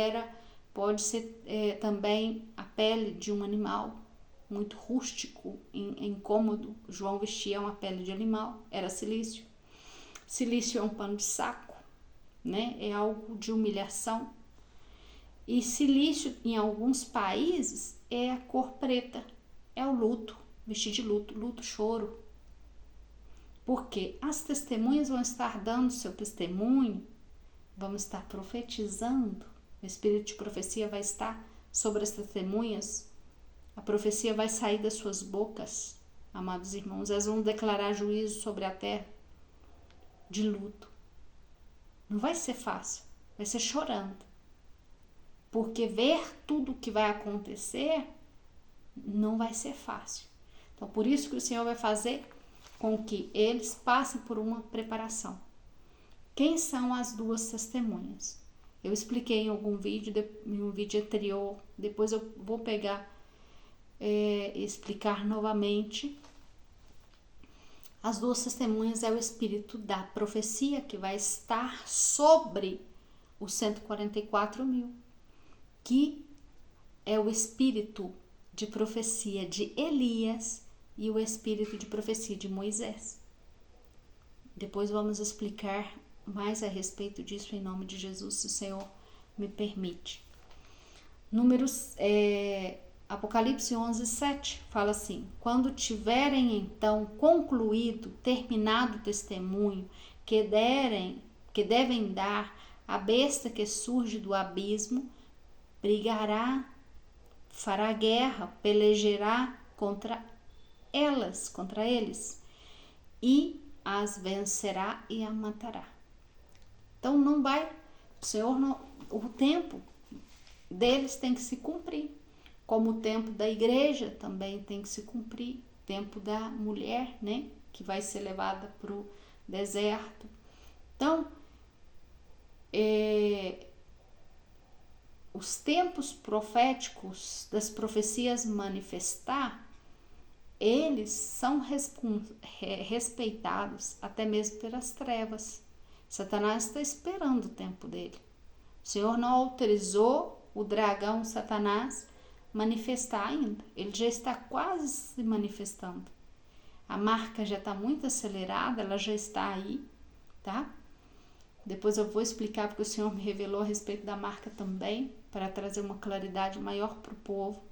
pode ser também a pele de um animal, muito rústico, incômodo. João vestia uma pele de animal, era cilício. Cilício é um pano de saco, né? É algo de humilhação. E cilício, em alguns países, é a cor preta, é o luto, vestir de luto, choro. Porque as testemunhas vão estar dando seu testemunho, vão estar profetizando, o espírito de profecia vai estar sobre as testemunhas, a profecia vai sair das suas bocas, amados irmãos, elas vão declarar juízo sobre a terra de luto. Não vai ser fácil, vai ser chorando. Porque ver tudo o que vai acontecer não vai ser fácil. Então, por isso que o Senhor vai fazer com que eles passem por uma preparação. Quem são as 2 testemunhas? Eu expliquei em algum vídeo, em um vídeo anterior, depois eu vou pegar e explicar novamente. As 2 testemunhas é o espírito da profecia que vai estar sobre os 144 mil, que é o espírito de profecia de Elias e o espírito de profecia de Moisés. Depois vamos explicar mais a respeito disso em nome de Jesus, se o Senhor me permite. Apocalipse 11, 7 fala assim: quando tiverem então concluído, terminado o testemunho que devem dar à besta que surge do abismo, brigará, fará guerra, pelejará contra eles, e as vencerá e a matará. Então o tempo deles tem que se cumprir, como o tempo da igreja também tem que se cumprir, o tempo da mulher, né, que vai ser levada para o deserto. Então, os tempos proféticos das profecias manifestar, eles são respeitados até mesmo pelas trevas. Satanás está esperando o tempo dele O Senhor não autorizou o dragão Satanás manifestar ainda. Ele já está quase se manifestando. A marca já está muito acelerada, ela já está aí, tá? Depois eu vou explicar porque o Senhor me revelou a respeito da marca também, para trazer uma claridade maior para o povo.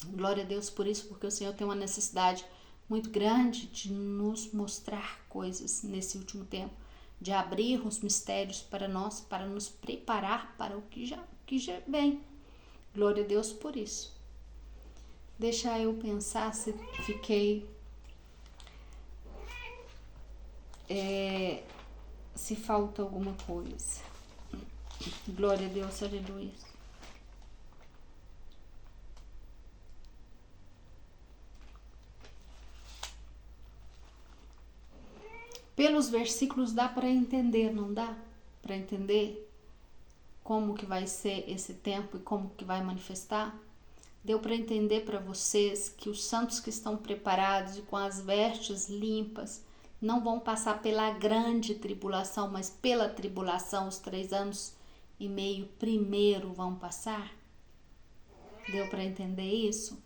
Glória a Deus por isso, porque o Senhor tem uma necessidade muito grande de nos mostrar coisas nesse último tempo, de abrir os mistérios para nós, para nos preparar para o que já vem. Glória a Deus por isso. Deixa eu pensar se fiquei... se falta alguma coisa. Glória a Deus, aleluia. Pelos versículos dá para entender, não dá? Para entender como que vai ser esse tempo e como que vai manifestar? Deu para entender para vocês que os santos que estão preparados e com as vestes limpas não vão passar pela grande tribulação, mas pela tribulação, os 3 anos e meio primeiro vão passar? Deu para entender isso?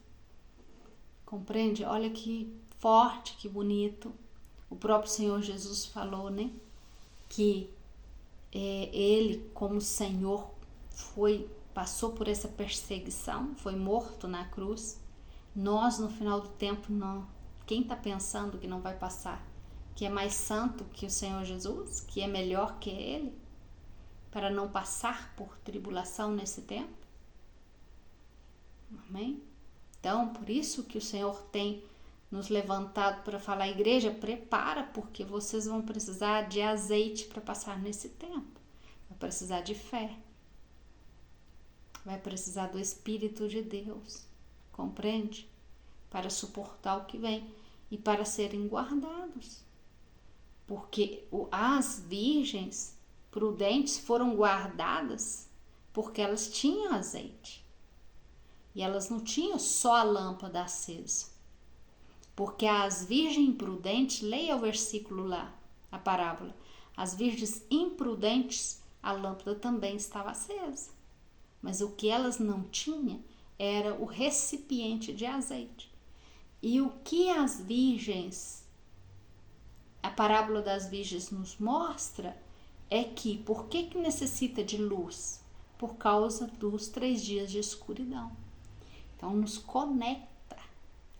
Compreende? Olha que forte, que bonito. O próprio Senhor Jesus falou, né? Que ele, como Senhor, passou por essa perseguição, foi morto na cruz. Nós, no final do tempo, não. Quem está pensando que não vai passar? Que é mais santo que o Senhor Jesus? Que é melhor que ele? Para não passar por tribulação nesse tempo? Amém? Então, por isso que o Senhor tem nos levantado para falar, igreja, prepara, porque vocês vão precisar de azeite para passar nesse tempo. Vai precisar de fé. Vai precisar do Espírito de Deus. Compreende? Para suportar o que vem e para serem guardados. Porque as virgens prudentes foram guardadas porque elas tinham azeite. E elas não tinham só a lâmpada acesa. Porque as virgens imprudentes, leia o versículo lá, a parábola. As virgens imprudentes, a lâmpada também estava acesa. Mas o que elas não tinham era o recipiente de azeite. E o que as virgens, a parábola das virgens nos mostra é que, por que necessita de luz? Por causa dos 3 dias de escuridão. Então, nos conecta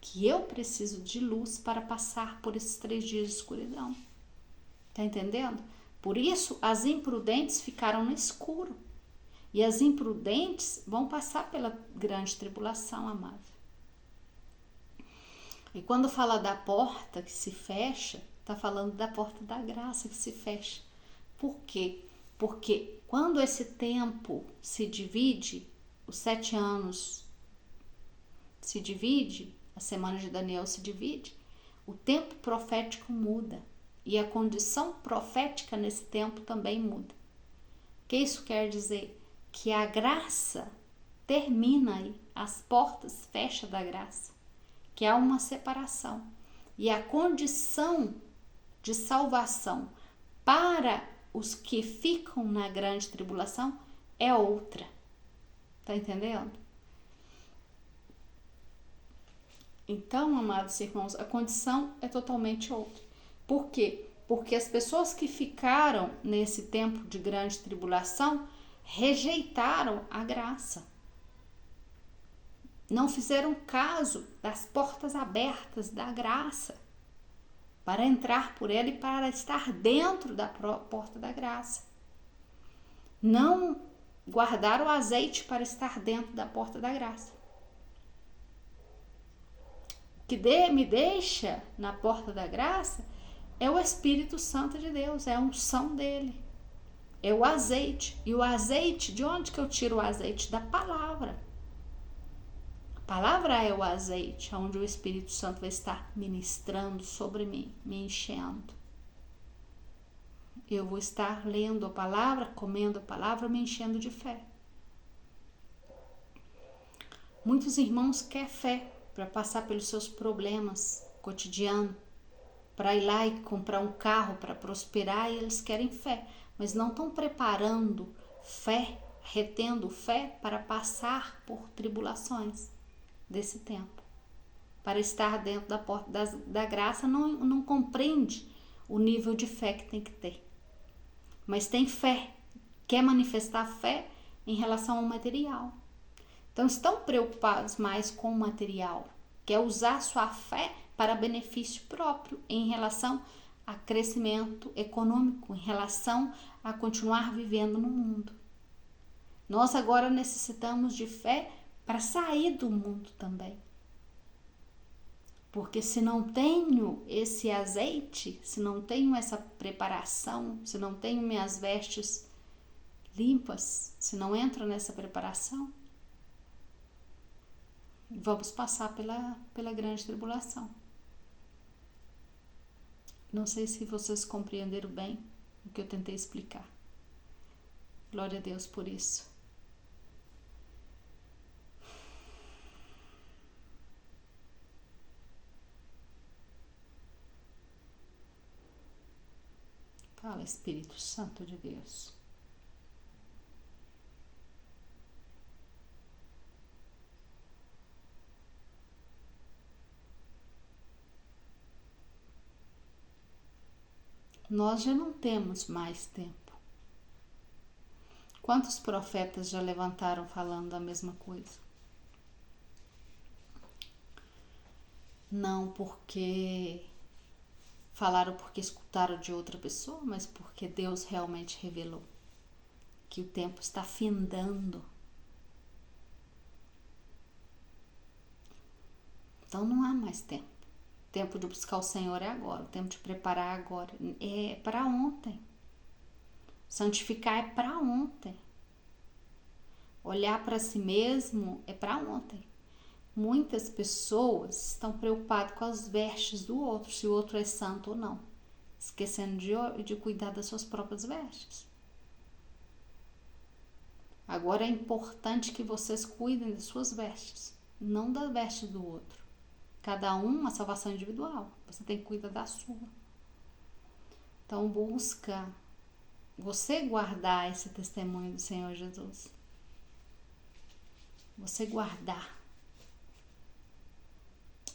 que eu preciso de luz para passar por esses 3 dias de escuridão. Tá entendendo? Por isso, as imprudentes ficaram no escuro. E as imprudentes vão passar pela grande tribulação, amado. E quando fala da porta que se fecha, tá falando da porta da graça que se fecha. Por quê? Porque quando esse tempo se divide, os 7 anos se divide, a semana de Daniel se divide, o tempo profético muda e a condição profética nesse tempo também muda. O que isso quer dizer? Que a graça termina aí, as portas fecham da graça, que há uma separação e a condição de salvação para os que ficam na grande tribulação é outra. Tá entendendo? Então, amados irmãos, a condição é totalmente outra. Por quê? Porque as pessoas que ficaram nesse tempo de grande tribulação rejeitaram a graça. Não fizeram caso das portas abertas da graça para entrar por ela e para estar dentro da porta da graça. Não guardaram o azeite para estar dentro da porta da graça. Que me deixa na porta da graça é o Espírito Santo de Deus, é a unção dele, é o azeite. E o azeite, de onde que eu tiro o azeite? Da palavra. A palavra é o azeite, onde o Espírito Santo vai estar ministrando sobre mim, me enchendo. Eu vou estar lendo a palavra, comendo a palavra, me enchendo de fé. Muitos irmãos querem fé para passar pelos seus problemas cotidianos, para ir lá e comprar um carro para prosperar, e eles querem fé, mas não estão preparando fé, retendo fé para passar por tribulações desse tempo. Para estar dentro da porta da graça, não compreende o nível de fé que tem que ter. Mas tem fé, quer manifestar fé em relação ao material. Então estão preocupados mais com o material, quer usar sua fé para benefício próprio em relação a crescimento econômico, em relação a continuar vivendo no mundo. Nós agora necessitamos de fé para sair do mundo também. Porque se não tenho esse azeite, se não tenho essa preparação, se não tenho minhas vestes limpas, se não entro nessa preparação, vamos passar pela grande tribulação. Não sei se vocês compreenderam bem o que eu tentei explicar. Glória a Deus por isso. Fala, Espírito Santo de Deus. Nós já não temos mais tempo. Quantos profetas já levantaram falando a mesma coisa? Não porque falaram porque escutaram de outra pessoa, mas porque Deus realmente revelou que o tempo está findando. Então não há mais tempo. O tempo de buscar o Senhor é agora, o tempo de preparar agora. É para ontem. Santificar é para ontem. Olhar para si mesmo é para ontem. Muitas pessoas estão preocupadas com as vestes do outro, se o outro é santo ou não, esquecendo de cuidar das suas próprias vestes. Agora é importante que vocês cuidem das suas vestes, não das vestes do outro. Cada um uma salvação individual, você tem que cuidar da sua. Então busca você guardar esse testemunho do Senhor Jesus. Você guardar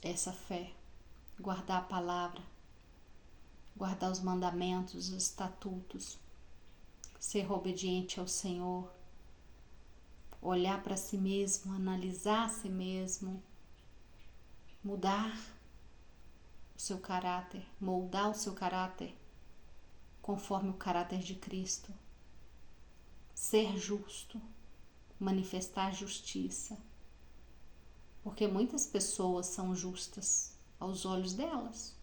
essa fé, guardar a palavra, guardar os mandamentos, os estatutos, ser obediente ao Senhor, olhar para si mesmo, analisar a si mesmo, mudar o seu caráter, moldar o seu caráter conforme o caráter de Cristo, ser justo, manifestar justiça. Porque muitas pessoas são justas aos olhos delas.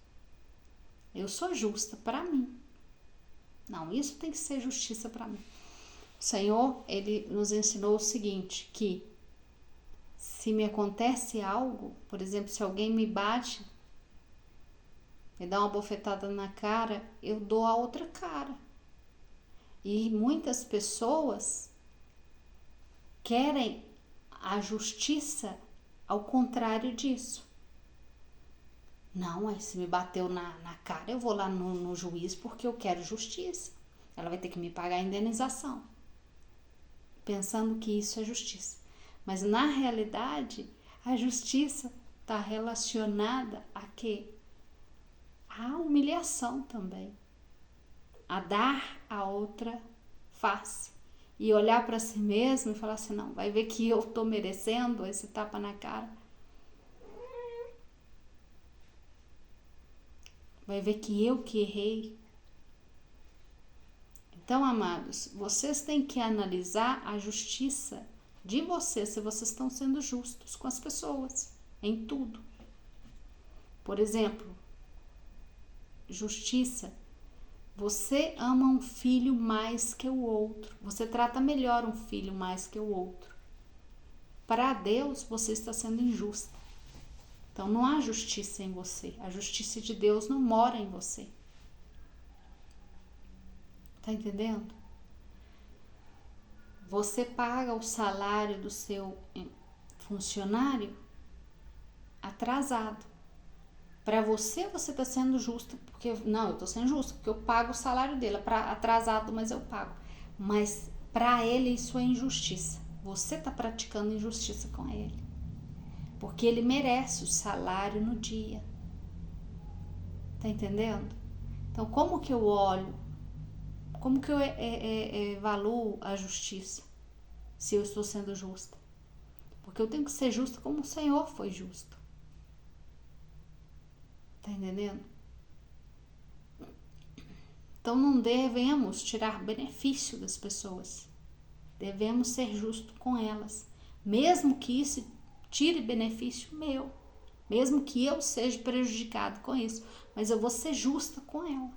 Eu sou justa para mim. Não, isso tem que ser justiça para mim. O Senhor, Ele nos ensinou o seguinte, que se me acontece algo, por exemplo, se alguém me bate, me dá uma bofetada na cara, eu dou a outra cara. E muitas pessoas querem a justiça ao contrário disso. Não, aí se me bateu na cara, eu vou lá no juiz porque eu quero justiça. Ela vai ter que me pagar a indenização. Pensando que isso é justiça. Mas na realidade, a justiça está relacionada a quê? A humilhação também. A dar a outra face. E olhar para si mesmo e falar assim, não, vai ver que eu estou merecendo esse tapa na cara. Vai ver que eu que errei. Então, amados, vocês têm que analisar a justiça de vocês, se vocês estão sendo justos com as pessoas, em tudo. Por exemplo, justiça. Você ama um filho mais que o outro. Você trata melhor um filho mais que o outro. Para Deus, você está sendo injusta. Então, não há justiça em você. A justiça de Deus não mora em você. Tá entendendo? Você paga o salário do seu funcionário atrasado. Para você está sendo justo, porque não, eu estou sendo justo, porque eu pago o salário dele, atrasado, mas eu pago. Mas para ele isso é injustiça. Você está praticando injustiça com ele. Porque ele merece o salário no dia. Tá entendendo? Então, como que eu olho? Como que eu evaluo a justiça? Se eu estou sendo justa? Porque eu tenho que ser justa como o Senhor foi justo. Tá entendendo? Então, não devemos tirar benefício das pessoas. Devemos ser justos com elas. Mesmo que isso tire benefício meu. Mesmo que eu seja prejudicado com isso. Mas eu vou ser justa com ela.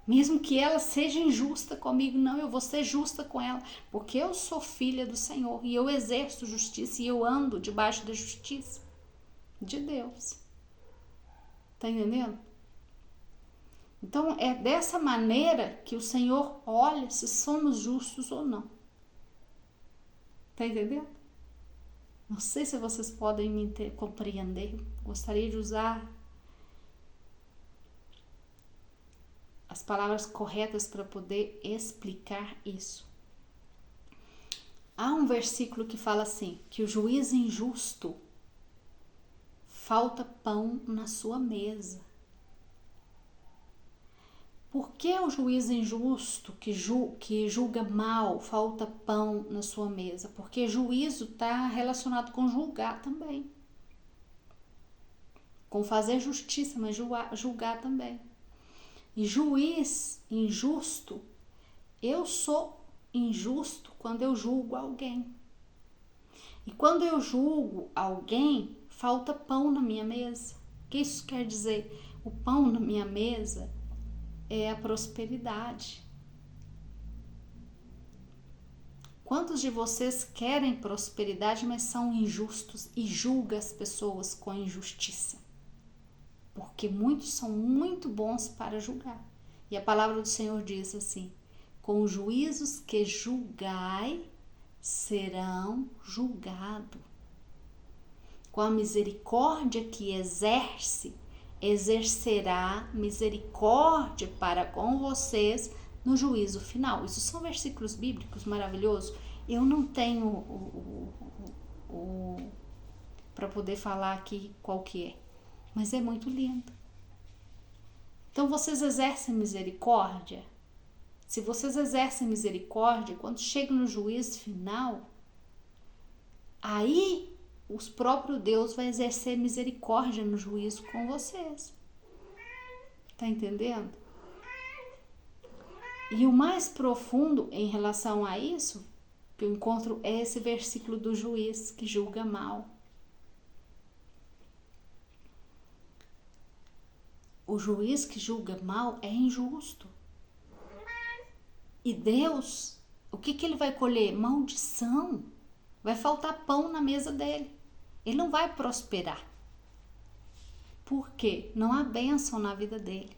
Mesmo que ela seja injusta comigo, não, eu vou ser justa com ela. Porque eu sou filha do Senhor. E eu exerço justiça. E eu ando debaixo da justiça de Deus. Tá entendendo? Então, é dessa maneira que o Senhor olha se somos justos ou não. Tá entendendo? Não sei se vocês podem me compreender. Gostaria de usar as palavras corretas para poder explicar isso. Há um versículo que fala assim, que o juiz injusto falta pão na sua mesa. Por que o juiz injusto que julga mal falta pão na sua mesa? Porque juízo está relacionado com julgar também. Com fazer justiça, mas julgar também. E juiz injusto, eu sou injusto quando eu julgo alguém. E quando eu julgo alguém, falta pão na minha mesa. O que isso quer dizer? O pão na minha mesa é a prosperidade. Quantos de vocês querem prosperidade, mas são injustos e julgam as pessoas com injustiça? Porque muitos são muito bons para julgar. E a palavra do Senhor diz assim: com os juízos que julgai, serão julgados. Com a misericórdia que exercerá misericórdia para com vocês no juízo final. Isso são versículos bíblicos maravilhosos. Eu não tenho para poder falar aqui qual que é, mas é muito lindo. Então vocês exercem misericórdia. Se vocês exercem misericórdia, quando chega no juízo final, aí o próprio Deus vai exercer misericórdia no juízo com vocês. Tá entendendo? E o mais profundo em relação a isso que eu encontro é esse versículo do juiz que julga mal. O juiz que julga mal é injusto. E Deus, o que ele vai colher? Maldição. Vai faltar pão na mesa dele. Ele não vai prosperar. Por quê? Não há bênção na vida dele.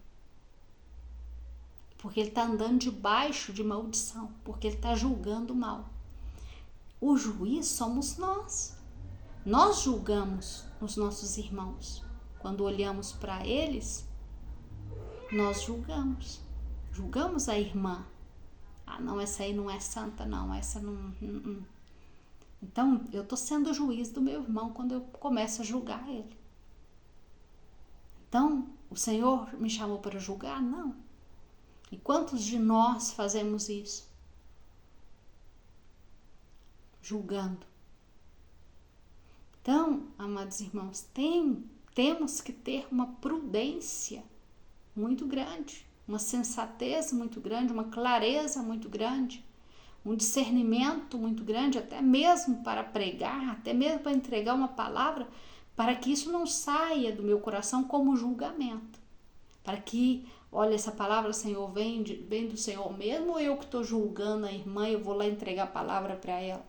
Porque ele está andando debaixo de maldição. Porque ele está julgando mal. O juiz somos nós. Nós julgamos os nossos irmãos. Quando olhamos para eles, nós julgamos. Julgamos a irmã. Ah, não, essa aí não é santa, não. Essa não. Então, eu estou sendo juiz do meu irmão quando eu começo a julgar ele. Então, o Senhor me chamou para julgar? Não. E quantos de nós fazemos isso? Julgando. Então, amados irmãos, temos que ter uma prudência muito grande, uma sensatez muito grande, uma clareza muito grande, um discernimento muito grande, até mesmo para pregar, até mesmo para entregar uma palavra, para que isso não saia do meu coração como julgamento. Para que, olha, essa palavra, Senhor, vem do Senhor mesmo, ou eu que estou julgando a irmã, eu vou lá entregar a palavra para ela?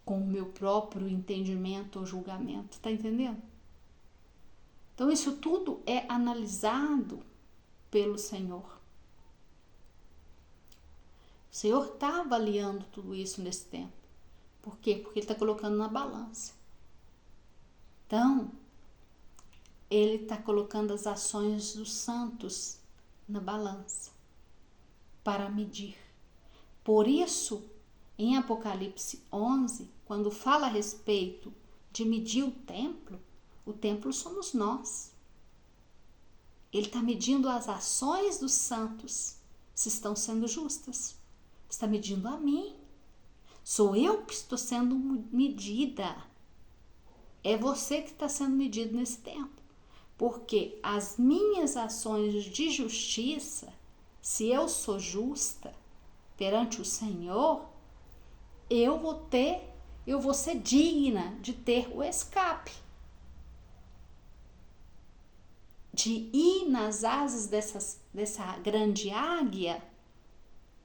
Com o meu próprio entendimento ou julgamento, tá entendendo? Então, isso tudo é analisado pelo Senhor. O Senhor está avaliando tudo isso nesse tempo. Por quê? Porque Ele está colocando na balança. Então, Ele está colocando as ações dos santos na balança para medir. Por isso, em Apocalipse 11, quando fala a respeito de medir o templo somos nós. Ele está medindo as ações dos santos, se estão sendo justas. Está medindo a mim. Sou eu que estou sendo medida. É você que está sendo medido nesse tempo. Porque as minhas ações de justiça, se eu sou justa perante o Senhor, eu vou ser digna de ter o escape. De ir nas asas dessa grande águia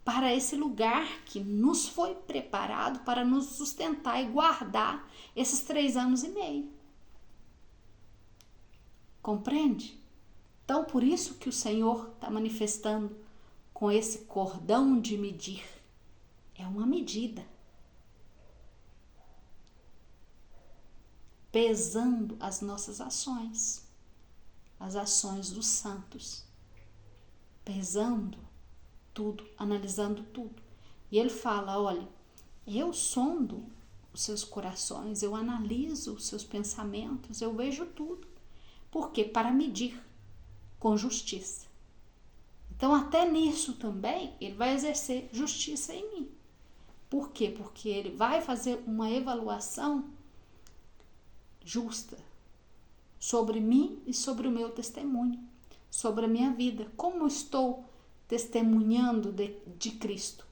para esse lugar que nos foi preparado para nos sustentar e guardar esses 3 anos e meio. Compreende? Então, por isso que o Senhor está manifestando com esse cordão de medir. É uma medida. Pesando as nossas ações, as ações dos santos. Pesando tudo, analisando tudo. E ele fala, olha, eu sondo os seus corações, eu analiso os seus pensamentos, eu vejo tudo. Por quê? Para medir com justiça. Então, até nisso também, ele vai exercer justiça em mim. Por quê? Porque ele vai fazer uma avaliação justa sobre mim e sobre o meu testemunho, sobre a minha vida. Como estou testemunhando de Cristo?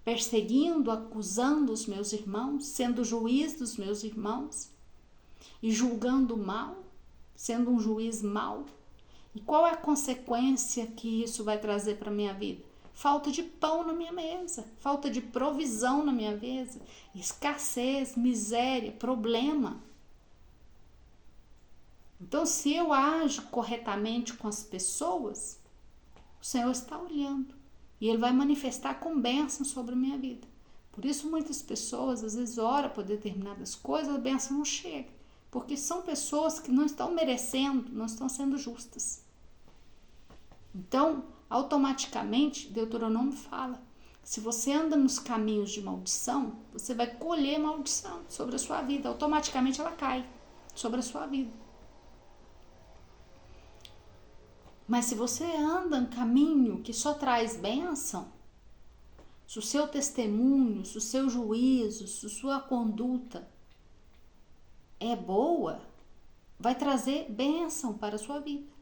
Perseguindo, acusando os meus irmãos, sendo juiz dos meus irmãos e julgando mal, sendo um juiz mau. E qual é a consequência que isso vai trazer para a minha vida? Falta de pão na minha mesa, falta de provisão na minha mesa, escassez, miséria, problema. Então, se eu ajo corretamente com as pessoas, o Senhor está olhando e Ele vai manifestar com bênção sobre a minha vida. Por isso, muitas pessoas às vezes oram por determinadas coisas, a bênção não chega. Porque são pessoas que não estão merecendo, não estão sendo justas. Então, automaticamente, Deuteronômio fala, se você anda nos caminhos de maldição, você vai colher maldição sobre a sua vida. Automaticamente ela cai sobre a sua vida. Mas se você anda em caminho que só traz bênção, se o seu testemunho, se o seu juízo, se a sua conduta é boa, vai trazer bênção para a sua vida.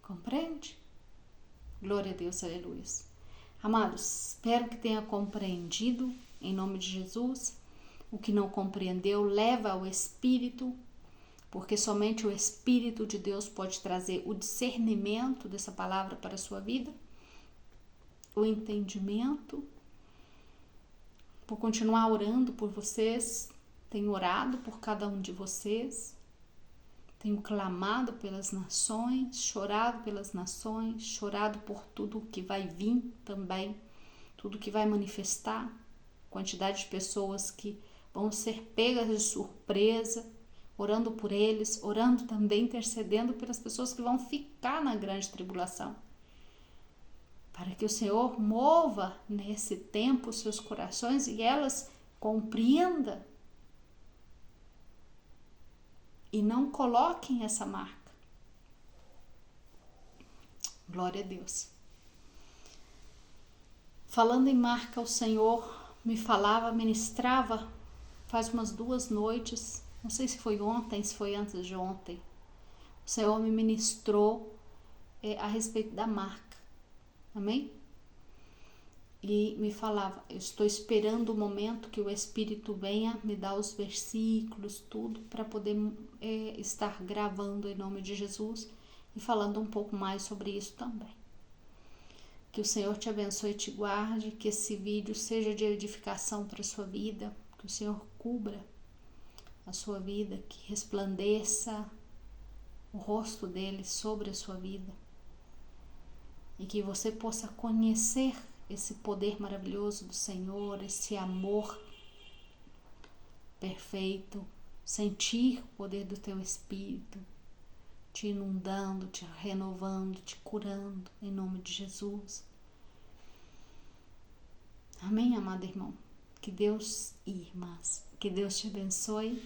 Compreende? Glória a Deus, aleluia. Amados, espero que tenha compreendido, em nome de Jesus. O que não compreendeu, leva ao Espírito, porque somente o Espírito de Deus pode trazer o discernimento dessa palavra para a sua vida, o entendimento. Por continuar orando por vocês, tenho orado por cada um de vocês, tenho clamado pelas nações, chorado pelas nações, chorado por tudo que vai vir também, tudo que vai manifestar, quantidade de pessoas que vão ser pegas de surpresa, orando por eles, orando também, intercedendo pelas pessoas que vão ficar na grande tribulação. Para que o Senhor mova nesse tempo os seus corações e elas compreendam e não coloquem essa marca. Glória a Deus. Falando em marca, o Senhor me falava, ministrava faz umas 2 noites, não sei se foi ontem, se foi antes de ontem. O Senhor me ministrou a respeito da marca. Amém? E me falava, eu estou esperando o momento que o Espírito venha me dar os versículos, tudo, para poder estar gravando em nome de Jesus e falando um pouco mais sobre isso também. Que o Senhor te abençoe e te guarde, que esse vídeo seja de edificação para a sua vida, que o Senhor cubra a sua vida, que resplandeça o rosto dele sobre a sua vida. E que você possa conhecer esse poder maravilhoso do Senhor, esse amor perfeito, sentir o poder do teu Espírito, te inundando, te renovando, te curando, em nome de Jesus. Amém, amado irmão? Que Deus e irmãs, que Deus te abençoe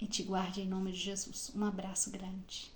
e te guarde em nome de Jesus. Um abraço grande.